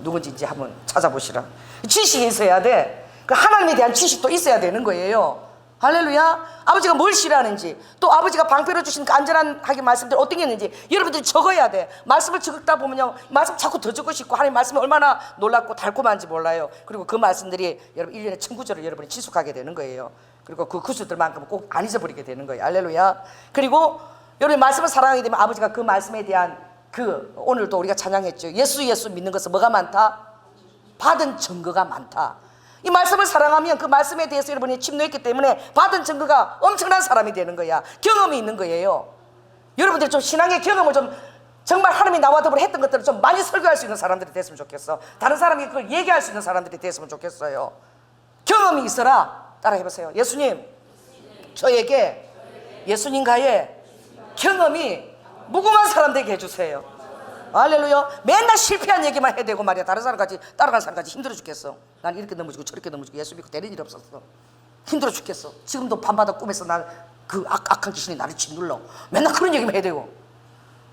누군지 이제 한번 찾아보시라. 지식이 있어야 돼. 그 하나님에 대한 지식도 있어야 되는 거예요. 할렐루야. 아버지가 뭘 싫어하는지, 또 아버지가 방패로 주신 그 안전하게 말씀들 어떤 게 있는지 여러분들이 적어야 돼. 말씀을 적다 보면요, 말씀 자꾸 더 적고 싶고, 하나님 말씀이 얼마나 놀랍고 달콤한지 몰라요. 그리고 그 말씀들이 여러분 1년에 1000구절을 여러분이 지속하게 되는 거예요. 그리고 그 구절들만큼 꼭 안 잊어버리게 되는 거예요. 할렐루야. 그리고 여러분 말씀을 사랑하게 되면 아버지가 그 말씀에 대한 오늘도 우리가 찬양했죠. 예수 믿는 것은 뭐가 많다? 받은 증거가 많다. 이 말씀을 사랑하면 그 말씀에 대해서 여러분이 침노했기 때문에 받은 증거가 엄청난 사람이 되는 거야. 경험이 있는 거예요. 여러분들이 좀 신앙의 경험을 좀, 정말 하나님이 나와 더불어 했던 것들을 좀 많이 설교할 수 있는 사람들이 됐으면 좋겠어. 다른 사람이 그걸 얘기할 수 있는 사람들이 됐으면 좋겠어요. 경험이 있어라. 따라 해보세요. 예수님, 저에게 예수님과의 경험이 무궁한 사람 되게 해주세요. 할렐루야. 맨날 실패한 얘기만 해야 되고 말이야. 다른 사람까지 따라가는 사람까지 힘들어 죽겠어. 난 이렇게 넘어지고 저렇게 넘어지고 예수 믿고 되는 일 없었어. 힘들어 죽겠어. 지금도 밤마다 꿈에서 난 그 악한 귀신이 나를 짓눌러. 맨날 그런 얘기만 해야 되고,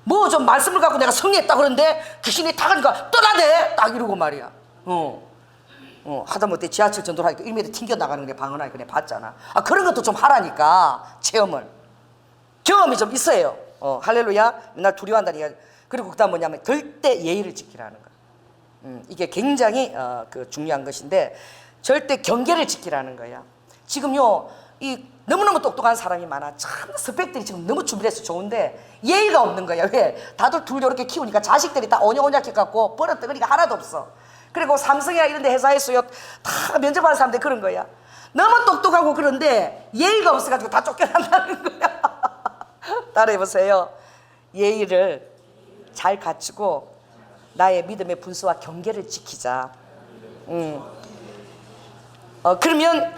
뭐 좀 말씀을 갖고 내가 승리했다 그러는데 귀신이 타가니까 떠나대 딱 이러고 말이야. 하다못해 지하철 전도를 하니까 1m 튕겨 나가는 게 방언하니까 내가 봤잖아. 그런 것도 좀 하라니까. 체험을, 경험이 좀 있어요. 할렐루야. 맨날 두려워한다니까. 그리고 그 다음 뭐냐면 절대 예의를 지키라는 거야. 이게 굉장히 중요한 것인데, 절대 경계를 지키라는 거야. 지금요, 이 너무너무 똑똑한 사람이 많아. 참 스펙들이 지금 너무 준비해서 좋은데 예의가 없는 거야. 왜? 다들 둘 이렇게 키우니까 자식들이 다 오냐오냐해갖고 버릇덩어리가 하나도 없어. 그리고 삼성이나 이런 데 회사에서요, 다 면접하는 사람들 그런 거야. 너무 똑똑하고 그런데 예의가 없어가지고 다 쫓겨난다는 거야. 따라해보세요. 예의를 잘 갖추고 나의 믿음의 분수와 경계를 지키자. 그러면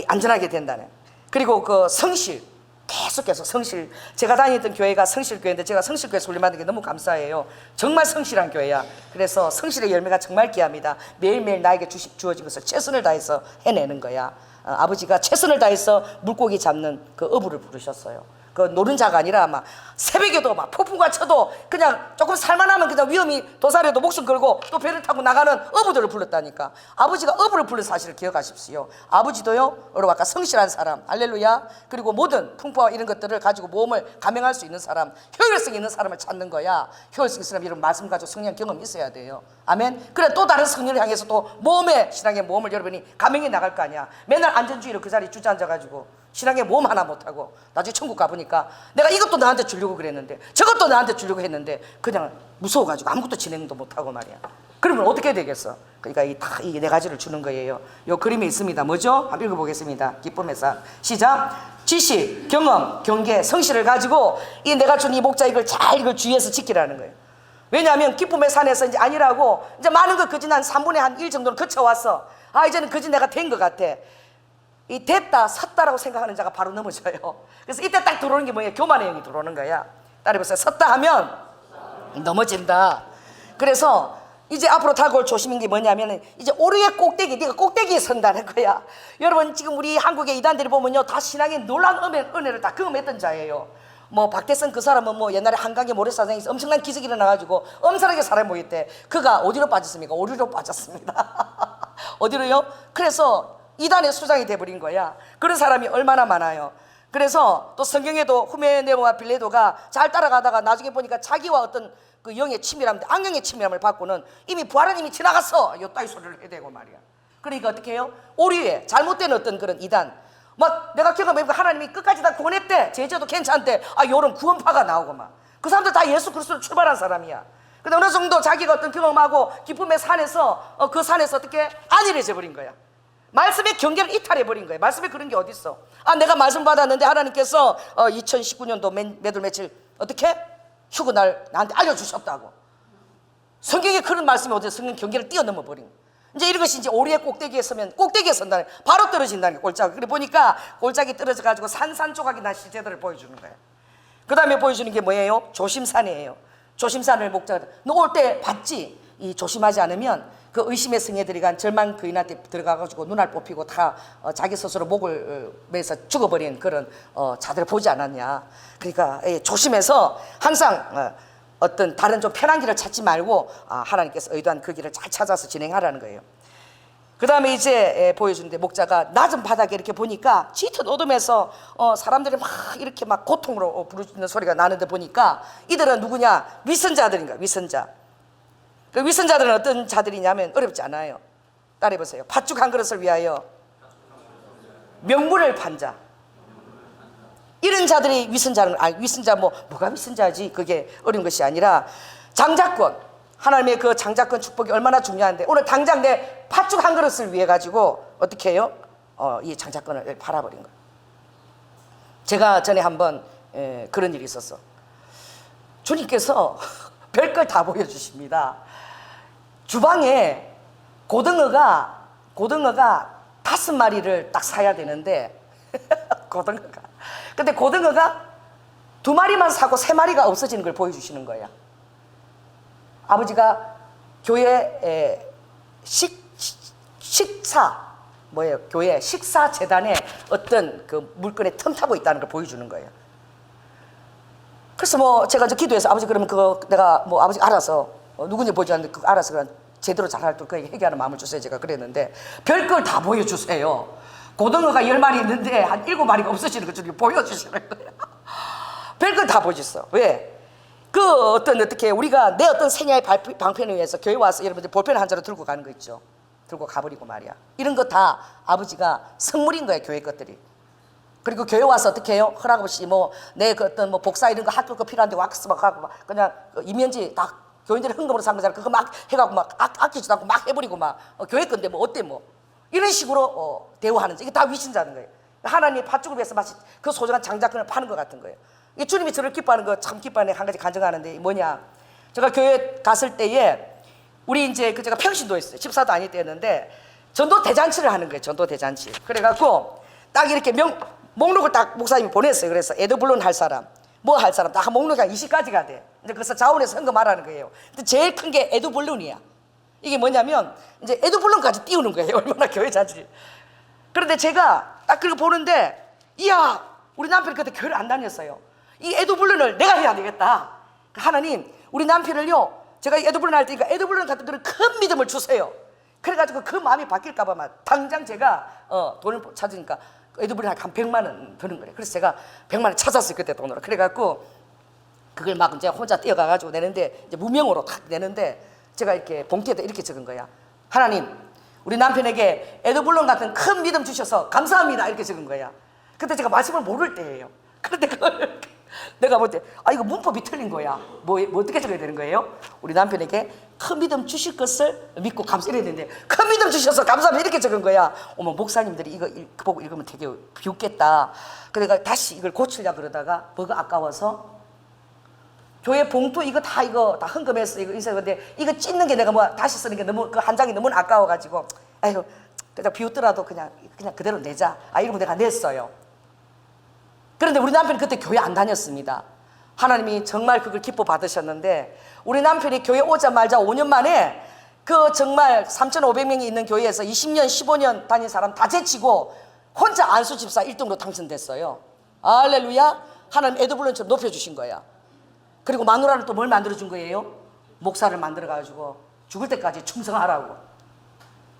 안전하게 된다네. 그리고 그 성실, 계속해서 성실. 제가 다니던 교회가 성실교회인데 제가 성실교회에서 훈련받는 게 너무 감사해요. 정말 성실한 교회야. 그래서 성실의 열매가 정말 귀합니다. 매일매일 나에게 주어진 것을 최선을 다해서 해내는 거야. 아버지가 최선을 다해서 물고기 잡는 그 어부를 부르셨어요. 그 노른자가 아니라 막 새벽에도 막 폭풍과 쳐도 그냥 조금 살만하면 그냥 위험이 도사려도 목숨 걸고 또 배를 타고 나가는 어부들을 불렀다니까. 아버지가 어부를 부른 사실을 기억하십시오. 아버지도요, 여러분 아까 성실한 사람, 할렐루야. 그리고 모든 풍파와 이런 것들을 가지고 모험을 감행할 수 있는 사람, 효율성 있는 사람을 찾는 거야. 효율성 있는 사람, 여러분 말씀 가지고 성령 경험이 있어야 돼요. 아멘. 그래 또 다른 성령을 향해서 또 모험의 신앙의 모험을 여러분이 감행해 나갈 거 아니야. 맨날 안전주의로 그 자리에 주저앉아가지고 신앙의 모험 하나 못하고 나중에 천국 가보니까 내가 이것도 나한테 주려고 그랬는데 저것도 나한테 주려고 했는데 그냥 무서워가지고 아무것도 진행도 못하고 말이야. 그러면 어떻게 되겠어? 그러니까 이 네 가지를 주는 거예요. 요 그림에 있습니다. 뭐죠? 한번 읽어보겠습니다. 기쁨의 상. 시작. 지식, 경험, 경계, 성실을 가지고 이 내가 준 이 목자 이걸 잘 이걸 주의해서 지키라는 거예요. 왜냐하면 기쁨의 산에서 이제 아니라고 이제 많은 걸 거진 한 3분의 1 정도는 거쳐왔어. 이제는 거진 내가 된 것 같아. 이 됐다 섰다라고 생각하는 자가 바로 넘어져요. 그래서 이때 딱 들어오는 게 뭐예요? 교만의 영이 들어오는 거야. 따라해보세요. 섰다 하면 넘어진다. 그래서 이제 앞으로 다가올 조심인 게 뭐냐면은 이제 오류의 꼭대기, 네가 꼭대기에 선다는 거야. 여러분 지금 우리 한국의 이단들이 보면요 다 신앙의 놀라운 은혜를 다 경험했던 자예요. 뭐 박태선 그 사람은 뭐 옛날에 한강의 모래사장에서 엄청난 기적이 일어나가지고 엄청나게 사람이 모였대. 그가 어디로 빠졌습니까? 오류로 빠졌습니다. 어디로요? 그래서 이단의 수장이 돼버린 거야. 그런 사람이 얼마나 많아요. 그래서 또 성경에도 후메네오와 빌레도가 잘 따라가다가 나중에 보니까 자기와 어떤 그 영의 치밀함, 악령의 치밀함을 받고는 이미 부활은 이미 지나갔어. 요 따위 소리를 해대고 말이야. 그러니까 어떻게 해요? 오류에 잘못된 어떤 그런 이단. 막 내가 경험해보니까 하나님이 끝까지 다 구원했대. 제자도 괜찮대. 아, 요런 구원파가 나오고 막. 그 사람들 다 예수 그리스도로 출발한 사람이야. 근데 어느 정도 자기가 어떤 경험하고 기쁨의 산에서 그 산에서 어떻게 안일해져 버린 거야. 말씀의 경계를 이탈해버린 거예요. 말씀에 그런 게 어딨어. 아, 내가 말씀 받았는데 하나님께서 2019년도 몇 월 며칠 어떻게? 휴그날 나한테 알려주셨다고. 성경에 그런 말씀이 어디서 성경 경계를 뛰어넘어 버린 거예요. 이제 이것이 이제 오리의 꼭대기에 서면 꼭대기에 선다는 바로 떨어진다는 게 골짜기. 그래 보니까 골짜기 떨어져 가지고 산산조각이 난 시제들을 보여주는 거예요. 그 다음에 보여주는 게 뭐예요? 조심산이에요. 조심산을 목자가 너 올 때 봤지? 이 조심하지 않으면 그 의심의 성애들이 간 절망 그인한테 들어가가지고 눈알 뽑히고 다 자기 스스로 목을 매서 죽어버린 그런 자들을 보지 않았냐. 그러니까 조심해서 항상 어떤 다른 좀 편한 길을 찾지 말고 하나님께서 의도한 그 길을 잘 찾아서 진행하라는 거예요. 그 다음에 이제 보여주는데 목자가 낮은 바닥에 이렇게 보니까 짙은 어둠에서 사람들이 막 이렇게 막 고통으로 부르짖는 소리가 나는데 보니까 이들은 누구냐? 위선자들인가? 위선자. 그 위선자들은 어떤 자들이냐면 어렵지 않아요. 따라해보세요. 팥죽 한 그릇을 위하여 명분을 판 자. 이런 자들이 위선자는 위선자 뭐가 위선자지? 그게 어려운 것이 아니라 장자권, 하나님의 그 장자권 축복이 얼마나 중요한데 오늘 당장 내 팥죽 한 그릇을 위해 가지고 어떻게 해요? 이 장자권을 팔아버린 거예요. 제가 전에 한번 그런 일이 있었어. 주님께서 별걸 다 보여주십니다. 주방에 고등어가 5마리를 딱 사야 되는데 고등어가 근데 고등어가 2마리만 사고 3마리가 없어지는 걸 보여주시는 거야. 아버지가 교회 교회 식사 재단에 어떤 그 물건에 틈타고 있다는 걸 보여주는 거예요. 그래서 제가 이제 기도해서 아버지 그러면 그거 내가 아버지 알아서 누군지 보지 않는데 그거 알아서 그냥 제대로 잘할 때 그에게 회개하는 마음을 주세요. 제가 그랬는데 별걸 다 보여주세요. 고등어가 10마리 있는데 한 7마리가 없어지는 걸 저렇게 보여주시는 거예요. 별걸 다 보여줬어. 왜? 어떻게 우리가 내 어떤 생애의 방편을 위해서 교회 와서 여러분들 볼펜 한 자루 들고 가는 거 있죠. 들고 가버리고 말이야. 이런 거 다 아버지가 선물인 거예요. 교회 것들이. 그리고 교회 와서 어떻게 해요? 허락 없이 내 그 어떤 복사 이런 거 학교 거 필요한데 왁스 막 하고 막 그냥 이면지 다 교인들이 흥금으로 산 거잖아. 그거 막 해갖고 막 아끼지도 않고 막 해버리고 막 교회 건데 어때 이런 식으로 대우하는 이게 다 위신자는 거예요. 하나님 팥죽을 위해서 마치 그 소중한 장자권을 파는 것 같은 거예요. 이 주님이 저를 기뻐하는 거 참 기뻐하는 한 가지 간증하는데 뭐냐? 제가 교회 갔을 때에 우리 이제 제가 평신도 했어요. 집사도 아닐 때였는데 전도 대잔치를 하는 거예요. 전도 대잔치. 그래갖고 딱 이렇게 목록을 딱 목사님이 보냈어요. 그래서 에드블론 할 사람, 할 사람 딱 목록이 한 20가지가 돼. 이제 그래서 자원에서 헌금하라는 거예요. 근데 제일 큰 게 에드블론이야. 이게 뭐냐면 이제 에드블론까지 띄우는 거예요. 얼마나 교회 잔치. 그런데 제가 딱 그거 보는데 이야, 우리 남편이 그때 교회를 안 다녔어요. 이 에드블론을 내가 해야 되겠다. 하나님, 우리 남편을요, 제가 에드블론 할 테니까 에드블론 같은 그런 큰 믿음을 주세요. 그래가지고 그 마음이 바뀔까봐 막 당장 제가 돈을 찾으니까 에드블론 한 100만 원 드는 거래요. 그래서 제가 100만 원 찾았어요. 그때 돈으로. 그래갖고 그걸 막 이제 혼자 뛰어가가지고 내는데 이제 무명으로 탁 내는데 제가 이렇게 봉투에다 이렇게 적은 거야. 하나님, 우리 남편에게 에드블론 같은 큰 믿음 주셔서 감사합니다. 이렇게 적은 거야. 그때 제가 말씀을 모를 때예요. 그런데 그걸 내가 볼 때 이거 문법이 틀린 거야. 어떻게 적어야 되는 거예요? 우리 남편에게 큰 믿음 주실 것을 믿고 감사해야 되는데 큰 믿음 주셔서 감사합니다 이렇게 적은 거야. 어머, 목사님들이 이거 보고 읽으면 되게 비웃겠다. 그래가 다시 이걸 고치려고 그러다가 뭐가 아까워서 교회 봉투 이거 다 헌금했어. 이거 근데 이거 찢는 게 내가 다시 쓰는 게 너무 그 한 장이 너무 아까워가지고 아유 그냥 비웃더라도 그냥 그대로 내자. 이러고 내가 냈어요. 그런데 우리 남편이 그때 교회 안 다녔습니다. 하나님이 정말 그걸 기뻐 받으셨는데, 우리 남편이 교회 오자마자 5년 만에 그 정말 3,500명이 있는 교회에서 20년 15년 다닌 사람 다 제치고 혼자 안수 집사 1등으로 당선됐어요. 할렐루야. 하나님 에드블론처럼 높여주신 거야. 그리고 마누라는 또 뭘 만들어준 거예요? 목사를 만들어가지고 죽을 때까지 충성하라고.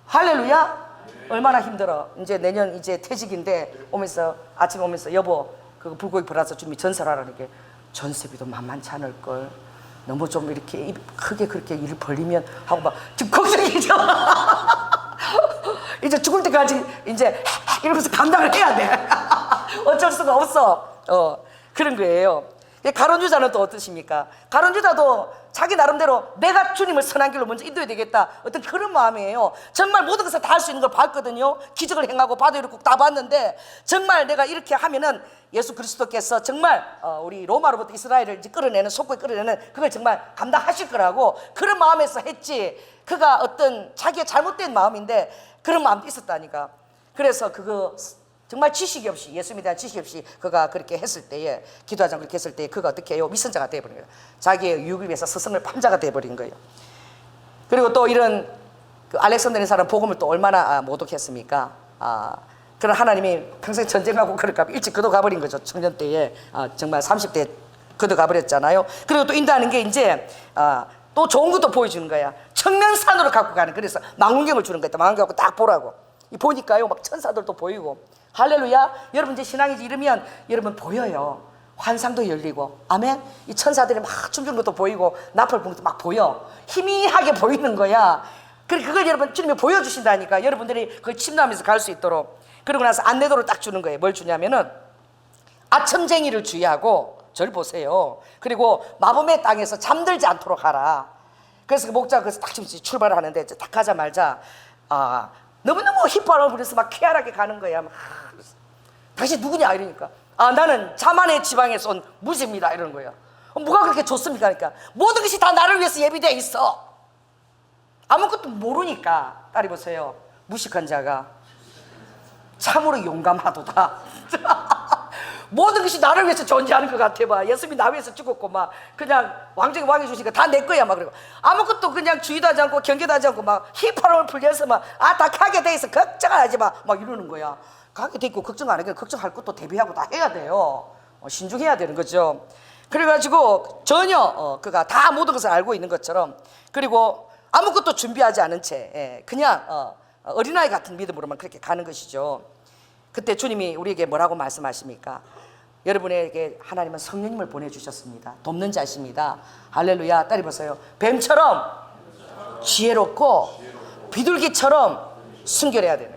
할렐루야. 얼마나 힘들어. 이제 내년 이제 퇴직인데 오면서 아침에 오면서 여보 그 불고기 벌어서 주님이 전설하라니까 전세비도 만만치 않을걸. 너무 좀 이렇게 입 크게 그렇게 일을 벌리면 하고 막 지금 걱정이죠. 이제 죽을 때까지 이제 이러면서 감당을 해야 돼. 어쩔 수가 없어. 그런 거예요. 가룟 유다는 또 어떠십니까? 가룟 유다도 자기 나름대로 내가 주님을 선한 길로 먼저 인도해야 되겠다, 어떤 그런 마음이에요. 정말 모든 것을 다 할 수 있는 걸 봤거든요. 기적을 행하고 바다 이렇게 다 봤는데, 정말 내가 이렇게 하면은 예수 그리스도께서 정말 우리 로마로부터 이스라엘을 이제 끌어내는, 속고에 끌어내는 그걸 정말 감당하실 거라고 그런 마음에서 했지, 그가 어떤 자기의 잘못된 마음인데 그런 마음도 있었다니까. 그래서 그거 정말 지식이 없이, 예수님에 대한 지식이 없이 그가 그렇게 했을 때에, 기도하지 않고 그렇게 했을 때에 그가 어떻게 해요? 위선자가 되어버린 거예요. 자기의 유익을 위해서 스승을 판자가 되어버린 거예요. 그리고 또 이런 그 알렉산더라는 사람 복음을 또 얼마나 모독했습니까? 그런 하나님이 평생 전쟁하고 그럴까 봐 일찍 거둬 가버린 거죠. 청년 때에 정말 30대 거둬 가버렸잖아요. 그리고 또 인도하는 게 이제 또 좋은 것도 보여주는 거야. 청명산으로 갖고 가는, 그래서 망원경을 주는 거야. 망원경 갖고 딱 보라고. 보니까요 막 천사들도 보이고. 할렐루야. 여러분 이제 신앙이 이르면 여러분 보여요. 환상도 열리고, 아멘. 이 천사들이 막 춤추는 것도 보이고 나팔 부는 것도 막 보여. 희미하게 보이는 거야. 그걸 여러분 주님이 보여주신다니까. 여러분들이 그걸 침노하면서 갈 수 있도록. 그러고 나서 안내도를 딱 주는 거예요. 뭘 주냐면은 아첨쟁이를 주의하고, 저를 보세요. 그리고 마범의 땅에서 잠들지 않도록 하라. 그래서 그 목자가 그래서 딱 출발을 하는데 딱 가자마자 너무너무 힙하라고 그래서 막 쾌활하게 가는 거야. 막 당신 누구냐 이러니까 나는 자만의 지방에서 온 무지입니다 이러는 거야. 뭐가 그렇게 좋습니까? 그러니까 모든 것이 다 나를 위해서 예비되어 있어. 아무것도 모르니까. 딸이 보세요. 무식한 자가 참으로 용감하도다. 모든 것이 나를 위해서 존재하는 것 같아 봐. 예수님이 나 위해서 죽었고 막 그냥 왕중의 왕이 주시니까 다 내 거야 막. 그리고 아무것도 그냥 주의도 하지 않고 경계도 하지 않고 막 휘파람을 불려서 막 다 가게 돼 있어, 걱정하지 마 막 이러는 거야. 가게 돼 있고 걱정 안 하니까 걱정할 것도 대비하고 다 해야 돼요. 신중해야 되는 거죠. 그래가지고 전혀 그가 다 모든 것을 알고 있는 것처럼, 그리고 아무것도 준비하지 않은 채 그냥 어린아이 같은 믿음으로만 그렇게 가는 것이죠. 그때 주님이 우리에게 뭐라고 말씀하십니까? 여러분에게 하나님은 성령님을 보내주셨습니다. 돕는 자십니다. 할렐루야. 딸이 보세요. 뱀처럼 지혜롭고 비둘기처럼 순결해야 되는,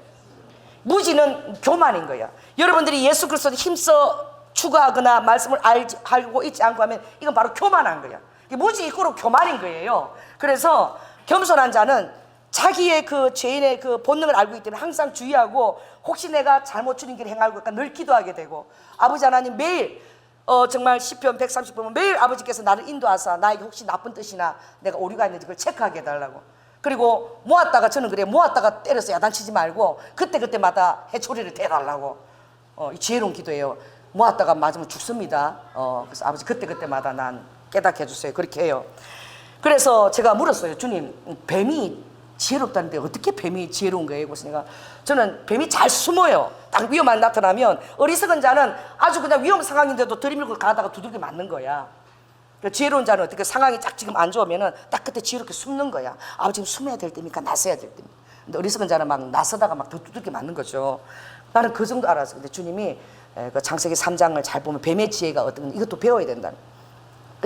무지는 교만인 거야. 여러분들이 예수 그리스도를 힘써 추구하거나 말씀을 알고 있지 않고 하면 이건 바로 교만한 거야. 무지 이꼬로 교만인 거예요. 그래서 겸손한 자는 자기의 그 죄인의 그 본능을 알고 있기 때문에 항상 주의하고, 혹시 내가 잘못 주는 길을 행하고 있까 늘 기도하게 되고, 아버지 하나님 매일 정말 시편 130번 매일 아버지께서 나를 인도하사 나에게 혹시 나쁜 뜻이나 내가 오류가 있는지 그걸 체크하게 해달라고. 그리고 모았다가, 저는 그래, 모았다가 때려서 야단치지 말고 그때그때마다 해초리를 대달라고. 이 지혜로운 기도예요. 모았다가 맞으면 죽습니다. 그래서 아버지 그때그때마다 난 깨닫게 해주세요. 그렇게 해요. 그래서 제가 물었어요. 주님, 뱀이 지혜롭다는데 어떻게 뱀이 지혜로운 거예요? 그래서 내가, 저는 뱀이 잘 숨어요. 딱 위험한 나타나면. 어리석은 자는 아주 그냥 위험 상황인데도 들이밀고 가다가 두들겨 맞는 거야. 지혜로운 자는 어떻게, 상황이 딱 지금 안 좋으면은 딱 그때 지혜롭게 숨는 거야. 지금 숨어야 될 때입니까? 나서야 될 때입니까? 근데 어리석은 자는 막 나서다가 막 더 두들겨 맞는 거죠. 나는 그 정도 알았어. 근데 주님이 그 창세기 3장을 잘 보면 뱀의 지혜가 어떤, 이것도 배워야 된다는.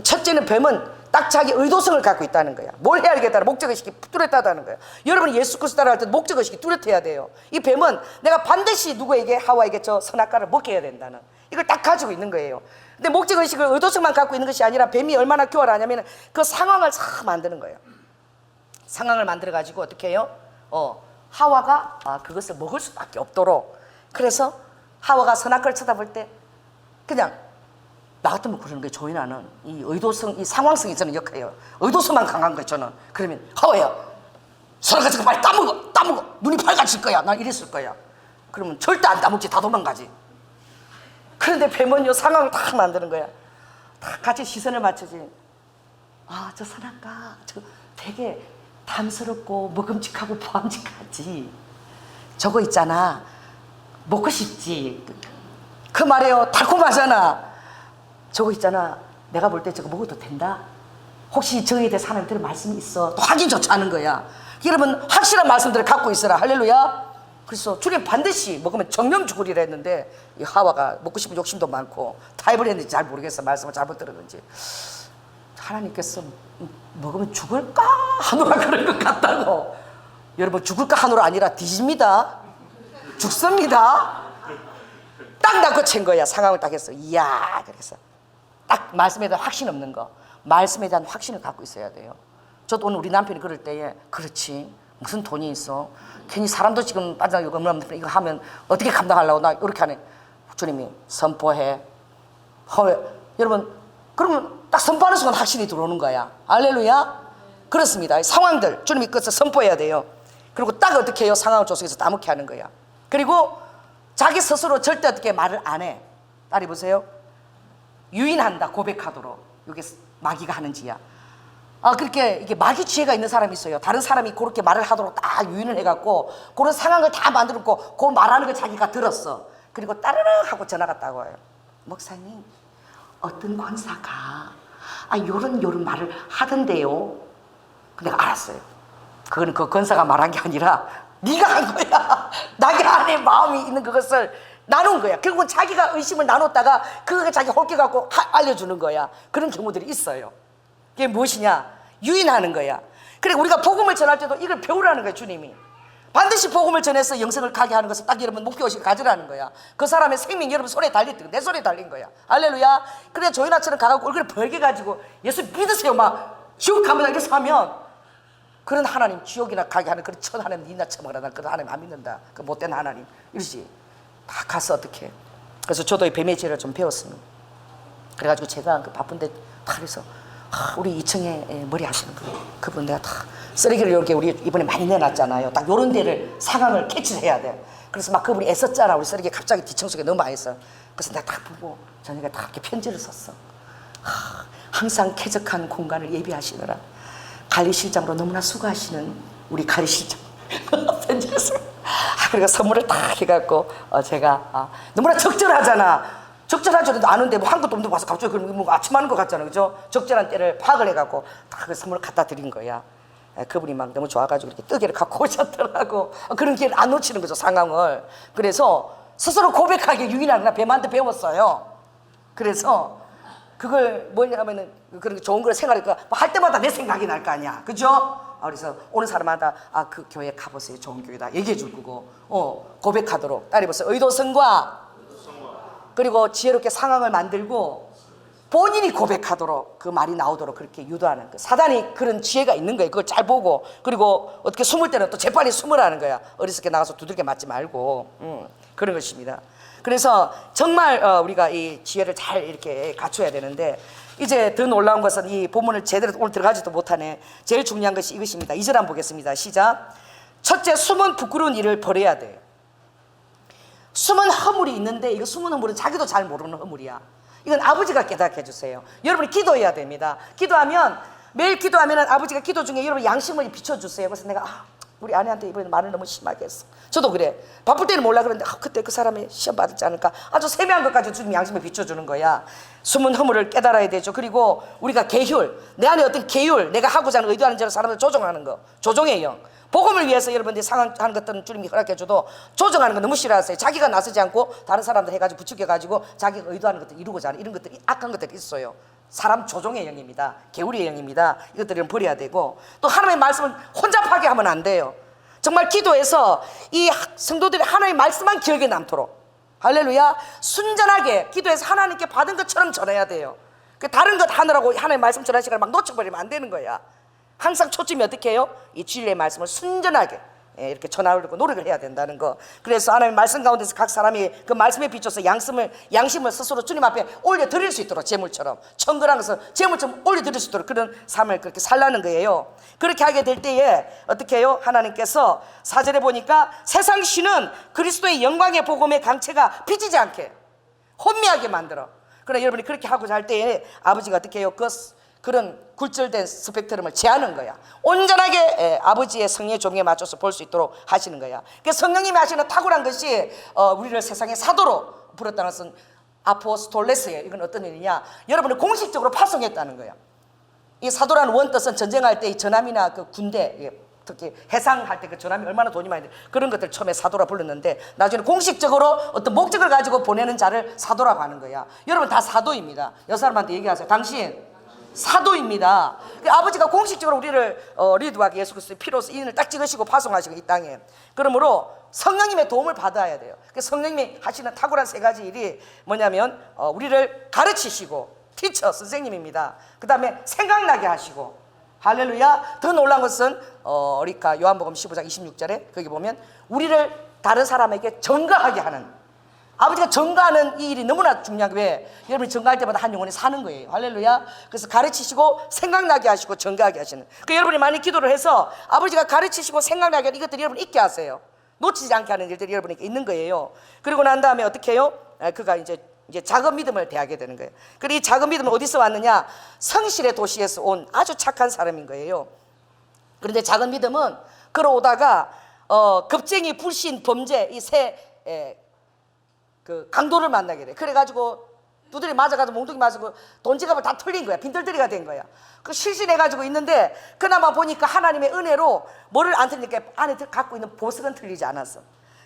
첫째는 뱀은 딱 자기 의도성을 갖고 있다는 거야. 뭘 해야 되겠다는 목적의식이 뚜렷하다는 거야. 여러분이 예수 그리스도 따라갈 때 목적의식이 뚜렷해야 돼요. 이 뱀은 내가 반드시 누구에게, 하와에게 저 선악과를 먹게 해야 된다는, 이걸 딱 가지고 있는 거예요. 근데 목적의식을, 의도성만 갖고 있는 것이 아니라 뱀이 얼마나 교활하냐면 그 상황을 싹 만드는 거예요. 상황을 만들어가지고 어떻게 해요? 하와가 그것을 먹을 수밖에 없도록. 그래서 하와가 선악과를 쳐다볼 때 그냥, 나 같으면 그러는 거예요. 조인하는 이 의도성, 이 상황성이 저는 역해요. 의도성만 강한 거예요. 저는. 그러면 하와야, 선악과 저거 빨리 따먹어. 눈이 밝아질 거야. 난 이랬을 거야. 그러면 절대 안 따먹지. 다 도망가지. 그런데 뱀은요, 상황을 딱 만드는 거야. 다 같이 시선을 맞추지. 아, 저 선악과 저 되게 탐스럽고 먹음직하고 보암직하지. 저거 있잖아, 먹고 싶지. 그 말이에요. 달콤하잖아. 저거 있잖아, 내가 볼 때 저거 먹어도 된다. 혹시 저에 대해서 하나님들 말씀이 있어? 또 확인조차 하는 거야. 여러분, 확실한 말씀들을 갖고 있어라. 할렐루야. 그래서 주님 반드시 먹으면 정령 죽으리라 했는데, 이 하와가 먹고 싶은 욕심도 많고 타협을 했는지 잘 모르겠어. 말씀을 잘못 들었는지. 하나님께서 먹으면 죽을까 하노라 그런 것 같다고. 여러분, 죽을까 하노라 아니라 뒤집니다. 죽습니다. 딱 낚아챈 거야. 상황을 딱 했어. 이야, 그래서 딱 말씀에 대한 확신 없는 거, 말씀에 대한 확신을 갖고 있어야 돼요. 저도 오늘 우리 남편이 그럴 때에, 그렇지, 무슨 돈이 있어, 괜히 사람도 지금 빠져나가고 없는데 이거 하면 어떻게 감당하려고, 나 이렇게 하네. 주님이 선포해. 여러분, 그러면 딱 선포하는 순간 확신이 들어오는 거야. 할렐루야. 그렇습니다. 상황들 주님이 끝에 선포해야 돼요. 그리고 딱 어떻게 해요? 상황을 조성해서 따먹게 하는 거야. 그리고 자기 스스로 절대 어떻게 말을 안 해. 딸이 보세요. 유인한다, 고백하도록. 이게 마귀가 하는 지야. 그렇게 이게 마귀 지혜가 있는 사람이 있어요. 다른 사람이 그렇게 말을 하도록 딱 유인을 해갖고 그런 상황을 다 만들었고 그 말하는 걸 자기가 들었어. 그리고 따르르 하고 전화가 따고 와요. 목사님, 어떤 권사가 요런 말을 하던데요. 내가 알았어요. 그거는 그 권사가 말한 게 아니라 네가 한 거야. 나의 안에 마음이 있는 그것을 나눈 거야. 결국은 자기가 의심을 나눴다가 그거 자기 홀겨갖고 알려주는 거야. 그런 경우들이 있어요. 그게 무엇이냐? 유인하는 거야. 그리고 우리가 복음을 전할 때도 이걸 배우라는 거야. 주님이 반드시 복음을 전해서 영생을 가게 하는 것을 딱 여러분 목표의식을 가지라는 거야. 그 사람의 생명이 여러분 손에 달렸든 내 손에 달린 거야. 할렐루야. 그래 조이나처럼 가갖고 얼굴을 벌게 가지고 예수 믿으세요 막 지옥 가면 이래서 하면, 그런 하나님, 지옥이나 가게 하는 그런 천 하나님 니나 처먹으라, 난 그런 하나님 안 믿는다, 그 못된 하나님 이러지. 다 가서 어떻게. 그래서 저도 이 뱀의 지혜를 좀 배웠습니다. 그래가지고 제가 그 바쁜데 다 그래서 우리 2층에 머리 하시는 그분 내가 다 쓰레기를 이렇게 우리 이번에 많이 내놨잖아요. 딱 요런 데를 상황을 캐치를 해야 돼. 그래서 막 그분이 애썼잖아. 우리 쓰레기 갑자기 뒤청소가 너무 많이 했어. 그래서 내가 딱 보고 저녁에 딱 이렇게 편지를 썼어. 항상 쾌적한 공간을 예비하시느라 관리실장으로 너무나 수고하시는 우리 관리실장 편지를 써. 그리고 선물을 딱 해갖고 제가 너무나 적절하잖아. 적절하지도 않은데 뭐 한 것도 없는데 와서 갑자기 그럼 뭐 아침하는 것 같잖아, 그죠? 적절한 때를 파악을 해갖고 딱 그 선물을 갖다 드린 거야. 그분이 막 너무 좋아가지고 이렇게 뜨개를 갖고 오셨더라고. 그런 기회를 안 놓치는 거죠, 상황을. 그래서 스스로 고백하게 유인하는 거 뱀한테 배웠어요. 그래서 그걸 뭐냐면은 그런 좋은 걸 생각하니까 할 때마다 내 생각이 날 거 아니야, 그죠? 그래서 오는 사람마다 그 교회 가보세요, 좋은 교회다 얘기해 줄 거고, 고백하도록. 딸이 보세요. 의도성과 그리고 지혜롭게 상황을 만들고 본인이 고백하도록 그 말이 나오도록 그렇게 유도하는 거. 사단이 그런 지혜가 있는 거예요. 그걸 잘 보고, 그리고 어떻게 숨을 때는 또 재빨리 숨으라는 거야. 어리석게 나가서 두들겨 맞지 말고. 그런 것입니다. 그래서 정말 우리가 이 지혜를 잘 이렇게 갖춰야 되는데, 이제 더 놀라운 것은 이 본문을 제대로 오늘 들어가지도 못하네. 제일 중요한 것이 이것입니다. 2절 한번 보겠습니다. 시작. 첫째, 숨은 부끄러운 일을 버려야 돼요. 숨은 허물이 있는데 이거 숨은 허물은 자기도 잘 모르는 허물이야. 이건 아버지가 깨닫게 해주세요. 여러분이 기도해야 됩니다. 기도하면, 매일 기도하면 아버지가 기도 중에 여러분 양심을 비춰주세요. 그래서 내가 우리 아내한테 이번에 말을 너무 심하게 했어. 저도 그래. 바쁠 때는 몰라 그러는데 그때 그 사람이 시험 받았지 않을까, 아주 세밀한 것까지 주님 양심을 비춰주는 거야. 숨은 허물을 깨달아야 되죠. 그리고 우리가 계율, 내 안에 어떤 계율, 내가 하고자 하는 의도하는 대로 사람을 조종하는 거, 조종의 영. 복음을 위해서 여러분들이 상황하는 것들은 주님이 허락해줘도 조정하는 거 너무 싫어하세요. 자기가 나서지 않고 다른 사람들 해가지고 부추겨가지고 자기가 의도하는 것들 이루고자 하는 이런 것들이 악한 것들이 있어요. 사람 조종의 영입니다. 계율의 영입니다. 이것들은 버려야 되고, 또 하나님의 말씀을 혼잡하게 하면 안 돼요. 정말 기도해서 이 성도들이 하나님의 말씀만 기억에 남도록, 할렐루야, 순전하게 기도해서 하나님께 받은 것처럼 전해야 돼요. 다른 것 하느라고 하나님의 말씀 전할 시간을 막 놓쳐버리면 안 되는 거야. 항상 초점이 어떻게 해요? 이 진리의 말씀을 순전하게 이렇게 전하려고 노력을 해야 된다는 거. 그래서 하나님의 말씀 가운데서 각 사람이 그 말씀에 비춰서 양심을 스스로 주님 앞에 올려드릴 수 있도록, 제물처럼 청결한 것을 제물처럼 올려드릴 수 있도록 그런 삶을 그렇게 살라는 거예요. 그렇게 하게 될 때에 어떻게 해요? 하나님께서 4절에 보니까 세상 신은 그리스도의 영광의 복음의 강체가 비치지 않게 혼미하게 만들어. 그러나 여러분이 그렇게 하고자 할 때에 아버지가 어떻게 해요? 그런 굴절된 스펙트럼을 제하는 거야. 온전하게 아버지의 성령의 종에 맞춰서 볼 수 있도록 하시는 거야. 그래서 성령님이 하시는 탁월한 것이 우리를 세상의 사도로 부렸다는 것은 아포스톨레스예요. 이건 어떤 일이냐? 여러분을 공식적으로 파송했다는 거야. 이 사도라는 원뜻은 전쟁할 때 이 전함이나 그 군대, 특히 해상할 때 그 전함이 얼마나 돈이 많이 돼, 그런 것들 처음에 사도라 불렀는데 나중에 공식적으로 어떤 목적을 가지고 보내는 자를 사도라고 하는 거야. 여러분 다 사도입니다. 여 사람한테 얘기하세요. 당신 사도입니다. 아버지가 공식적으로 우리를 리드하게 예수 그리스도의 피로서 인을 딱 찍으시고 파송하시고 이 땅에. 그러므로 성령님의 도움을 받아야 돼요. 성령님이 하시는 탁월한 세 가지 일이 뭐냐면 우리를 가르치시고, 티처 선생님입니다. 그 다음에 생각나게 하시고, 할렐루야. 더 놀라운 것은 우리가 요한복음 15장 26절에 거기 보면 우리를 다른 사람에게 전가하게 하는, 아버지가 전가하는 이 일이 너무나 중요한 게, 왜? 여러분이 전가할 때마다 한 영혼이 사는 거예요. 할렐루야. 그래서 가르치시고 생각나게 하시고 전가하게 하시는, 여러분이 많이 기도를 해서 아버지가 가르치시고 생각나게 하는 이것들이 여러분 있게 하세요. 놓치지 않게 하는 일들이 여러분에게 있는 거예요. 그리고 난 다음에 어떻게 해요? 그가 이제 작은 믿음을 대하게 되는 거예요. 그리고 이 작은 믿음은 어디서 왔느냐? 성실의 도시에서 온 아주 착한 사람인 거예요. 그런데 작은 믿음은 걸어오다가 겁쟁이, 불신, 범죄 이 세 강도를 만나게 돼. 그래가지고 두드리 맞아가지고 몽둥이 맞고 돈지갑을 다 털린 거야. 빈털터리가 된 거야. 그 실신해가지고 있는데 그나마 보니까 하나님의 은혜로 뭐를 안 틀리니까 안에 갖고 있는 보석은 틀리지 않았어.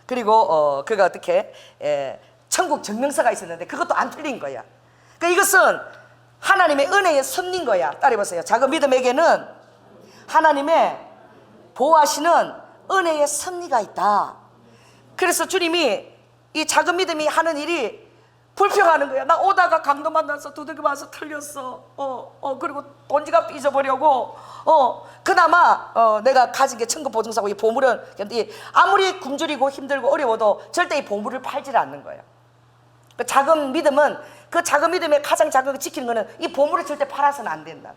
그리고 그가 어떻게 천국 증명서가 있었는데 그것도 안 틀린 거야. 그러니까 이것은 하나님의 은혜의 섭리인 거야. 따라해보세요. 작은 믿음에게는 하나님의 보호하시는 은혜의 섭리가 있다. 그래서 주님이 이 작은 믿음이 하는 일이 불평하는 거야. 나 오다가 강도 만나서 두들겨 맞아서 틀렸어. 그리고 돈지갑 잊어버리고, 그나마 내가 가진 게 천국보증사고 이 보물은, 아무리 굶주리고 힘들고 어려워도 절대 이 보물을 팔지를 않는 거야. 그 작은 믿음은, 그 작은 믿음의 가장 작은 걸 지키는 거는 이 보물을 절대 팔아서는 안 된다.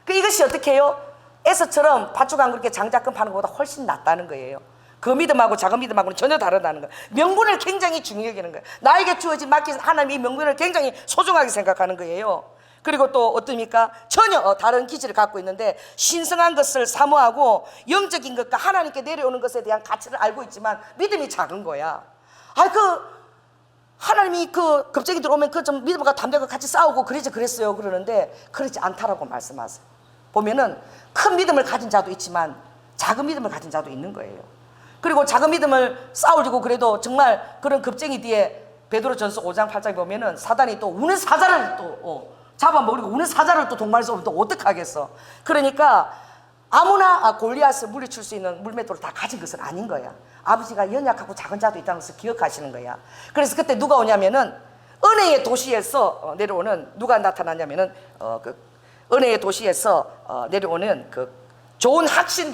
이것이 어떻게 해요? 에서처럼 밭주고 안 그렇게 장작금 파는 것보다 훨씬 낫다는 거예요. 그 믿음하고 작은 믿음하고는 전혀 다르다는 거예요. 명분을 굉장히 중요하게 여기는 거예요. 나에게 주어진 맡긴 하나님이 이 명분을 굉장히 소중하게 생각하는 거예요. 그리고 또 어떻습니까? 전혀 다른 기질을 갖고 있는데 신성한 것을 사모하고 영적인 것과 하나님께 내려오는 것에 대한 가치를 알고 있지만 믿음이 작은 거야. 하나님이 겁쟁이 들어오면 좀 믿음과 담대가 같이 싸우고 그랬어요. 그러는데 그렇지 않다라고 말씀하세요. 보면은 큰 믿음을 가진 자도 있지만 작은 믿음을 가진 자도 있는 거예요. 그리고 작은 믿음을 싸우려고 그래도 정말 그런 겁쟁이 뒤에 베드로전서 5장 8장에 보면은 사단이 또 우는 사자를 또 잡아먹으려고 우는 사자를 또 동반해서 오면 또 어떡하겠어. 그러니까 아무나 골리앗을 물리칠 수 있는 물맷돌을 다 가진 것은 아닌 거야. 아버지가 연약하고 작은 자도 있다는 것을 기억하시는 거야. 그래서 그때 누가 오냐면은 은혜의 도시에서 내려오는, 누가 나타나냐면은 은혜의 도시에서 내려오는 좋은 학신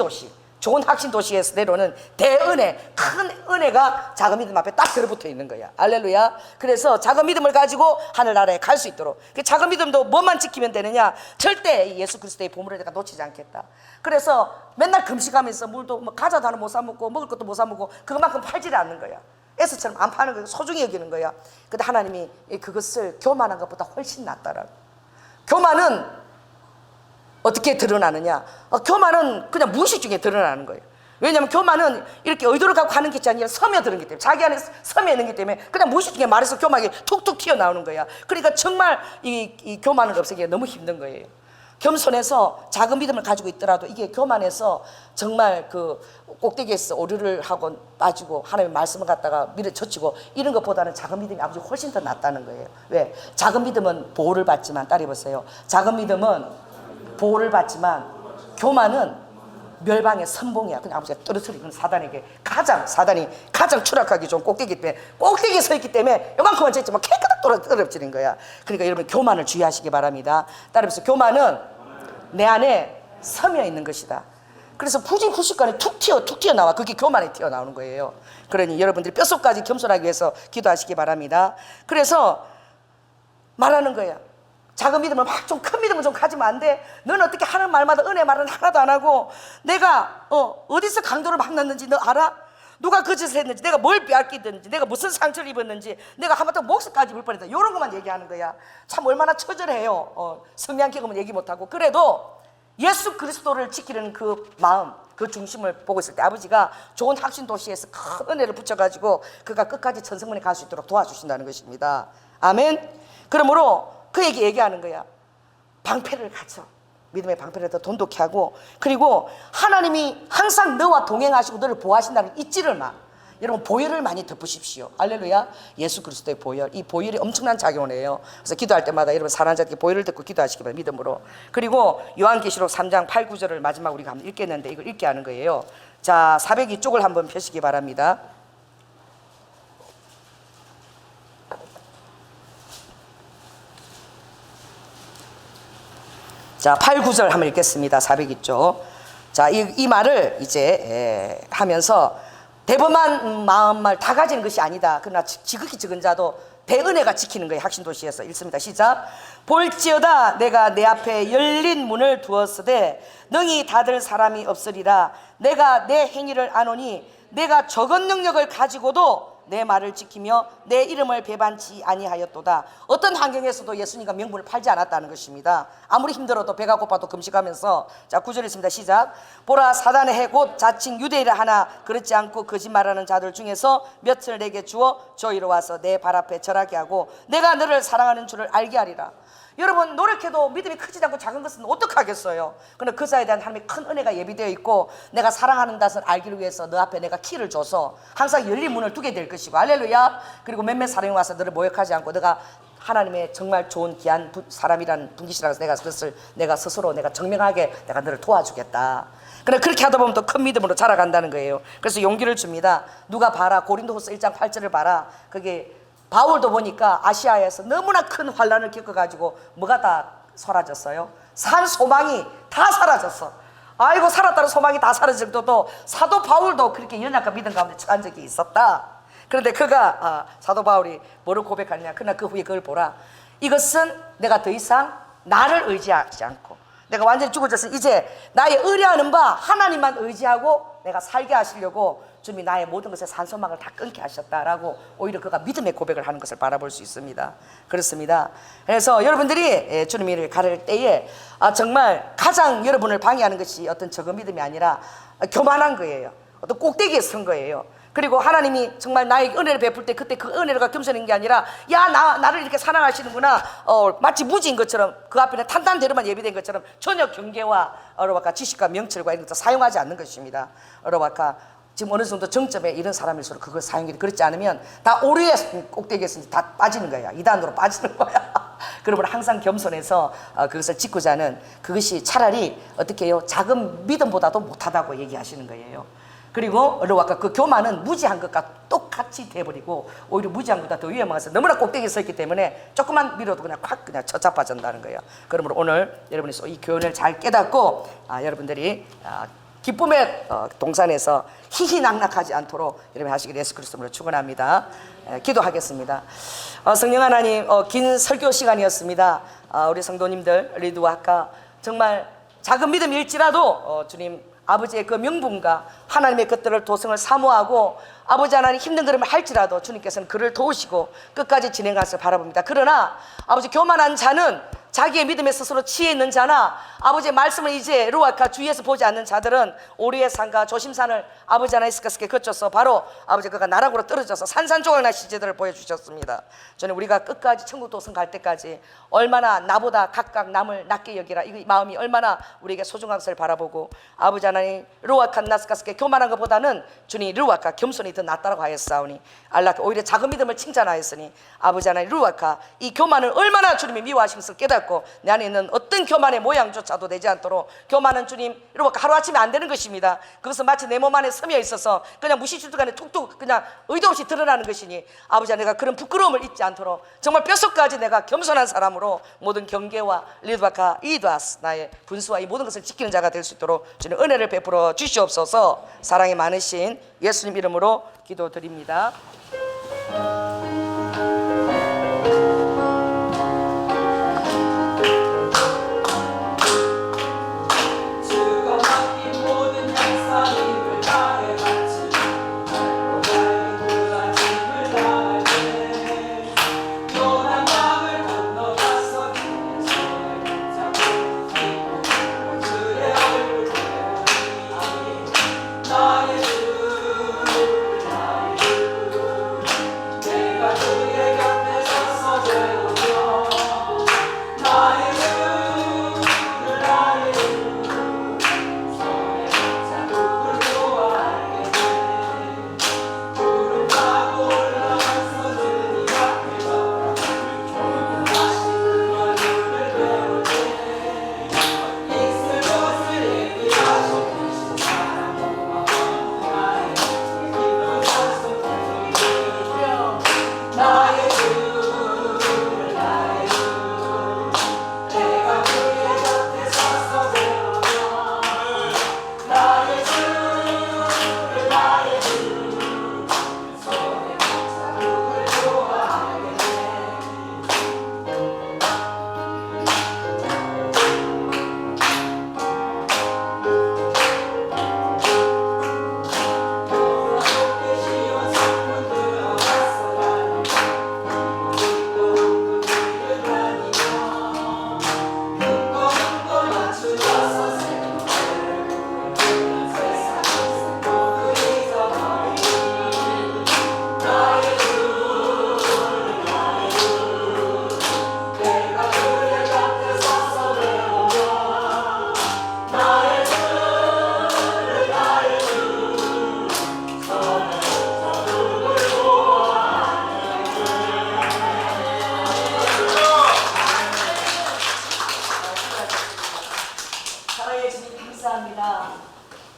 도시에서 내려오는 대은혜, 큰 은혜가 작은 믿음 앞에 딱 들어붙어 있는 거야. 할렐루야. 그래서 작은 믿음을 가지고 하늘나라에 갈 수 있도록, 작은 믿음도 뭐만 지키면 되느냐? 절대 예수 그리스도의 보물을 내가 놓치지 않겠다. 그래서 맨날 금식하면서 물도 과자도 하나 못 사 먹고 먹을 것도 못 사 먹고 그것만큼 팔지를 않는 거야. 에서처럼 안 파는 거야. 소중히 여기는 거야. 근데 하나님이 그것을 교만한 것보다 훨씬 낫다라고. 교만은 어떻게 드러나느냐? 교만은 그냥 무의식 중에 드러나는 거예요. 왜냐하면 교만은 이렇게 의도를 갖고 하는 게 아니라 스며드는 기 때문에, 자기 안에 스며있는 기 때문에 그냥 무의식 중에 말해서 교만이 툭툭 튀어나오는 거야. 그러니까 정말 이 교만을 없애기가 너무 힘든 거예요. 겸손해서 작은 믿음을 가지고 있더라도 이게 교만해서 정말 꼭대기에서 오류를 하고 빠지고 하나님의 말씀을 갖다가 밀어젖히고 이런 것보다는 작은 믿음이 아버지 훨씬 더 낫다는 거예요. 왜? 작은 믿음은 보호를 받지만, 따라해보세요. 작은 믿음은 보호를 받지만 교만은 멸망의 선봉이야. 그냥 아버지가 떨어뜨리는 사단이 가장 추락하기 좋은 꼭대기 때문에, 꼭대기에 서 있기 때문에 요만큼만 졌지만 깨끗하게 떨어뜨리는 거야. 그러니까 여러분 교만을 주의하시기 바랍니다. 따라서 교만은 내 안에 서며 있는 것이다. 그래서 후식간에 툭 튀어나와. 그게 교만이 튀어나오는 거예요. 그러니 여러분들이 뼛속까지 겸손하기 위해서 기도하시기 바랍니다. 그래서 말하는 거야. 작은 믿음을 막 좀 큰 믿음을 좀 가지면 안 돼? 너는 어떻게 하는 말마다 은혜 말은 하나도 안 하고, 내가 어디서 강도를 만났는지 너 알아? 누가 거짓을 했는지, 내가 뭘 빼앗기든지, 내가 무슨 상처를 입었는지, 내가 하마터면 목숨까지 볼 뻔했다, 이런 것만 얘기하는 거야. 참 얼마나 처절해요. 성령 경험은 얘기 못하고. 그래도 예수 그리스도를 지키려는 그 마음, 그 중심을 보고 있을 때 아버지가 좋은 학신 도시에서 큰 은혜를 붙여가지고 그가 끝까지 천성문에 갈 수 있도록 도와주신다는 것입니다. 아멘. 그러므로 그에게 얘기하는 거야. 방패를 가져. 믿음의 방패를 더 돈독히 하고, 그리고 하나님이 항상 너와 동행하시고 너를 보호하신다는 잊지를 마. 여러분, 보혈을 많이 덮으십시오. 할렐루야. 예수 그리스도의 보혈, 이 보혈이 엄청난 작용을 해요. 그래서 기도할 때마다 여러분 사랑하는 자들께 보혈을 듣고 기도하시기 바랍니다. 믿음으로. 그리고 요한계시록 3장 8, 9절을 마지막 우리가 한번 읽겠는데 이걸 읽게 하는 거예요. 자, 402쪽을 한번 펴시기 바랍니다. 자, 8, 9절 한번 읽겠습니다. 402쪽. 자, 이 말을 이제 하면서 대범한 마음말 다 가지는 것이 아니다. 그러나 지극히 적은 자도 대은혜가 지키는 거예요. 학신도시에서 읽습니다. 시작. 볼지어다 내가 내 앞에 열린 문을 두었으되 능히 닫을 사람이 없으리라. 내가 내 행위를 아노니 내가 적은 능력을 가지고도 내 말을 지키며 내 이름을 배반치 아니하였도다. 어떤 환경에서도 예수님과 명분을 팔지 않았다는 것입니다. 아무리 힘들어도 배가 고파도 금식하면서. 자, 9절 있습니다. 시작. 보라, 사단의 해 곧 자칭 유대이라 하나 그렇지 않고 거짓말하는 자들 중에서 몇을 내게 주어 저희로 와서 내 발 앞에 절하게 하고 내가 너를 사랑하는 줄을 알게 하리라. 여러분, 노력해도 믿음이 크지 않고 작은 것은 어떡하겠어요. 그러나 그 자에 대한 하나님의 큰 은혜가 예비되어 있고, 내가 사랑하는 것을 알기를 위해서 너 앞에 내가 키를 줘서 항상 열린 문을 두게 될 것이고, 할렐루야. 그리고 몇몇 사람이 와서 너를 모욕하지 않고 너가 하나님의 정말 좋은 귀한 사람이라는 분기시라서 내가 그것을 내가 스스로 내가 증명하게 내가 너를 도와주겠다. 그래, 그렇게 하다 보면 또 큰 믿음으로 자라간다는 거예요. 그래서 용기를 줍니다. 누가 봐라, 고린도후서 1장 8절을 봐라. 그게 바울도 보니까 아시아에서 너무나 큰 환란을 겪어가지고 뭐가 다 사라졌어요? 산 소망이 다 사라졌어. 아이고, 살았다는 소망이 다 사라질 정도도 사도 바울도 그렇게 연약한 믿음 가운데 처한 적이 있었다. 그런데 그가 사도 바울이 뭐를 고백하느냐. 그러나 그 후에 그걸 보라. 이것은 내가 더 이상 나를 의지하지 않고 내가 완전히 죽어졌으니 이제 나의 의뢰하는 바 하나님만 의지하고 내가 살게 하시려고 주님이 나의 모든 것에 산소망을 다 끊게 하셨다라고 오히려 그가 믿음의 고백을 하는 것을 바라볼 수 있습니다. 그렇습니다. 그래서 여러분들이 주님을 가를 때에 정말 가장 여러분을 방해하는 것이 어떤 적은 믿음이 아니라 교만한 거예요. 어떤 꼭대기에 선 거예요. 그리고 하나님이 정말 나에게 은혜를 베풀 때 그때 그 은혜가 겸손한 게 아니라 야, 나를 이렇게 사랑하시는구나, 마치 무지인 것처럼 그 앞에는 탄탄대로만 예비된 것처럼 전혀 경계와 지식과 명철과 이런 것도 사용하지 않는 것입니다. 지금 어느 정도 정점에 이런 사람일수록 그걸 사용이 그렇지 않으면 다 오류의 꼭대기에서 다 빠지는 거야. 이단으로 빠지는 거야. 그러므로 항상 겸손해서 그것을 짓고자 하는 그것이 차라리 어떻게 해요? 작은 믿음보다도 못하다고 얘기하시는 거예요. 그리고 아까 그 교만은 무지한 것과 똑같이 돼버리고 오히려 무지한 것보다 더 위험해서 너무나 꼭대기에 서 있기 때문에 조금만 밀어도 그냥 확 그냥 쳐잡아진다는 거예요. 그러므로 오늘 여러분이 이 교훈을 잘 깨닫고 여러분들이 기쁨의 동산에서 희희낙낙하지 않도록 여러분 하시기를 예수 그리스도로 축원합니다. 기도하겠습니다. 성령 하나님, 긴 설교 시간이었습니다. 우리 성도님들, 우리도 아까 정말 작은 믿음일지라도 주님 아버지의 그 명분과 하나님의 것들을 도성을 사모하고 아버지 하나님 힘든 걸음을 할지라도 주님께서는 그를 도우시고 끝까지 진행하시길 바라봅니다. 그러나 아버지 교만한 자는 자기의 믿음에 스스로 취해 있는 자나 아버지의 말씀을 이제 루아카 주위에서 보지 않는 자들은 오리의 산과 조심산을 아버지 하나님 스케스케 거쳐서 바로 아버지 그가 나락으로 떨어져서 산산조각난 시제들을 보여주셨습니다. 저는 우리가 끝까지 천국 도성 갈 때까지 얼마나 나보다 각각 남을 낮게 여기라, 이 마음이 얼마나 우리에게 소중한 것을 바라보고 아버지 하나님 루아카 나스카스케 교만한 것보다는 주님 루아카 겸손이 더 낫다라고 하였사오니 알라 오히려 작은 믿음을 칭찬하였으니 아버지 하나님 루아카 이 교만을 얼마나 주님이 미워하신 것을 깨닫고 내 안에 있는 어떤 교만의 모양조차도 되지 않도록, 교만은 주님 이렇게 하루아침에 안 되는 것입니다. 그것은 마치 내 몸 안에 스며 있어서 그냥 무시실투간에 툭툭 그냥 의도 없이 드러나는 것이니 아버지 내가 그런 부끄러움을 잊지 않도록 정말 뼛속까지 내가 겸손한 사람으로 모든 경계와 리드바카 이드아스 나의 분수와 이 모든 것을 지키는 자가 될 수 있도록 주님 은혜를 베풀어 주시옵소서. 사랑이 많으신 예수님 이름으로 기도드립니다.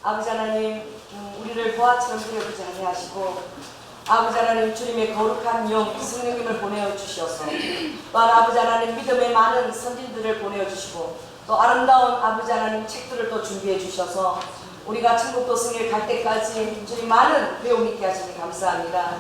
아버지 하나님, 우리를 보아처럼 되어주지 아니하시고 아버지 하나님 주님의 거룩한 영 성령님을 보내주시옵소서. 또한 아버지 하나님 믿음의 많은 선진들을 보내주시고 또 아름다운 아버지 하나님 책들을 또 준비해 주셔서 우리가 천국 도성에 갈 때까지 주님 많은 배움 있게 하시니 감사합니다.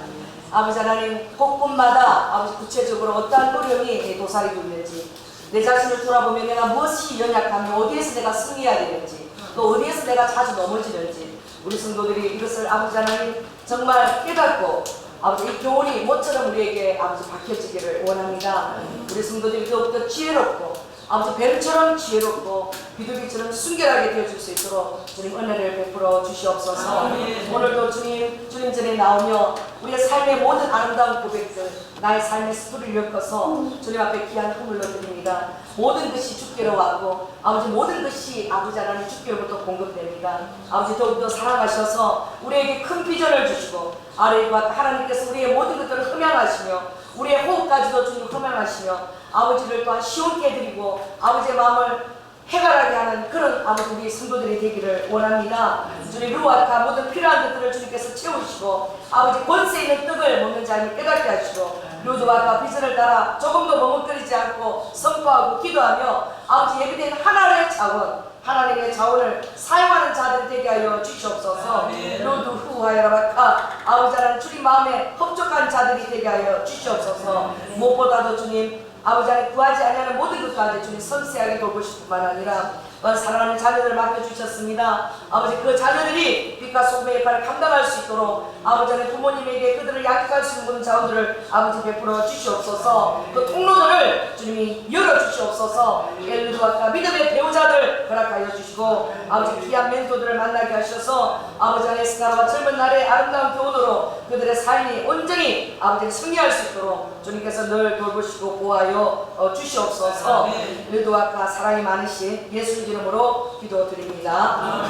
아버지 하나님 곳곳마다 아버지 구체적으로 어떠한 어려움이 내 도사리고 있는지 내 자신을 돌아보면 내가 무엇이 연약하며 어디에서 내가 승리해야 되는지 또 어디에서 내가 자주 넘어지는지 우리 성도들이 이것을 아버지 하나님 정말 깨닫고 아버지 이 교훈이 모처럼 우리에게 아버지 박혀지기를 원합니다. 우리 성도들이 더욱더 지혜롭고 아버지 뱀처럼 지혜롭고 비둘기처럼 순결하게 되어줄 수 있도록 주님 은혜를 베풀어 주시옵소서. 오늘도 주님 전에 나오며 우리의 삶의 모든 아름다운 고백들 나의 삶의 스토리를 엮어서 주님 앞에 귀한 선물로 드립니다. 모든 것이 주께로 왔고 아버지 모든 것이 아버지 하나님 주께로부터 공급됩니다. 아버지 더욱더 사랑하셔서 우리에게 큰 비전을 주시고 아래와 하나님께서 우리의 모든 것들을 흠양하시며 우리의 호흡까지도 주님 흠양하시며 아버지를 또한 시원케 해드리고 아버지의 마음을 해결하게 하는 그런 아버지 우리 성도들이 되기를 원합니다. 주님 루아카 모든 필요한 것들을 주님께서 채우시고 아버지 권세 있는 떡을 먹는 자를 깨닫게 하시고 루드와가 비전을 따라 조금도 머뭇거리지 않고 선포하고 기도하며 아버지 예비된 하나님의 자원 하나님의 자원을 사용하는 자들이 되게 하여 주시옵소서. 루드 후하여라바카 아버지 하나님 주님 마음에 흡족한 자들이 되게 하여 주시옵소서. 무엇보다도 주님 아버지 하나님 구하지 아니하는 모든 것까지 주님 섬세하게 돌보실 뿐만 아니라 사랑하는 자녀들을 맡겨주셨습니다. 아버지 그 자녀들이 빛과 소금의 역할을 감당할 수 있도록 아버지 하나님 부모님에게 그들을 양육할 수 있는 모든 자원들을 아버지 베풀어 주시옵소서. 그 통로들을 주님이 열어주시옵소서. 엘르드와 믿음의 배우자들 허락하여 주시고 아버지 귀한 멘토들을 만나게 하셔서 아버지 하나님 스가라와 젊은 날의 아름다운 교훈으로 그들의 삶이 온전히 아버지 승리할 수 있도록 주님께서 늘 돌보시고 보호하여 주시옵소서. 엘르드와 사랑이 많으신 예수 이름으로 기도드립니다.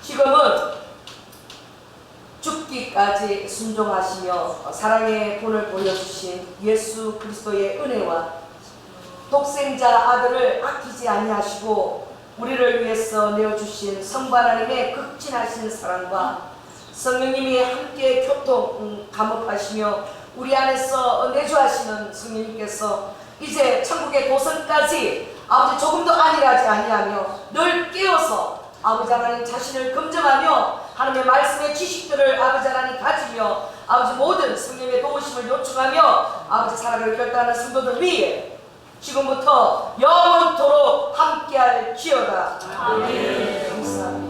지금은 죽기까지 순종하시며 사랑의 본을 보여주신 예수 그리스도의 은혜와 독생자 아들을 아끼지 아니하시고 우리를 위해서 내어주신 성부 하나님의 극진하신 사랑과 성령님이 함께 교통 감업하시며 우리 안에서 내주하시는 성령님께서 이제 천국의 도성까지 아버지 조금도 안일하지 아니하며 늘 깨어서 아버지 하나님 자신을 검증하며 하나님의 말씀의 지식들을 아버지 하나님 가지며 아버지 모든 성령의 도우심을 요청하며 아버지 살아갈 결단하는 성도들 위에 지금부터 영원토록 함께할 지어다. 아멘. 감사합니다.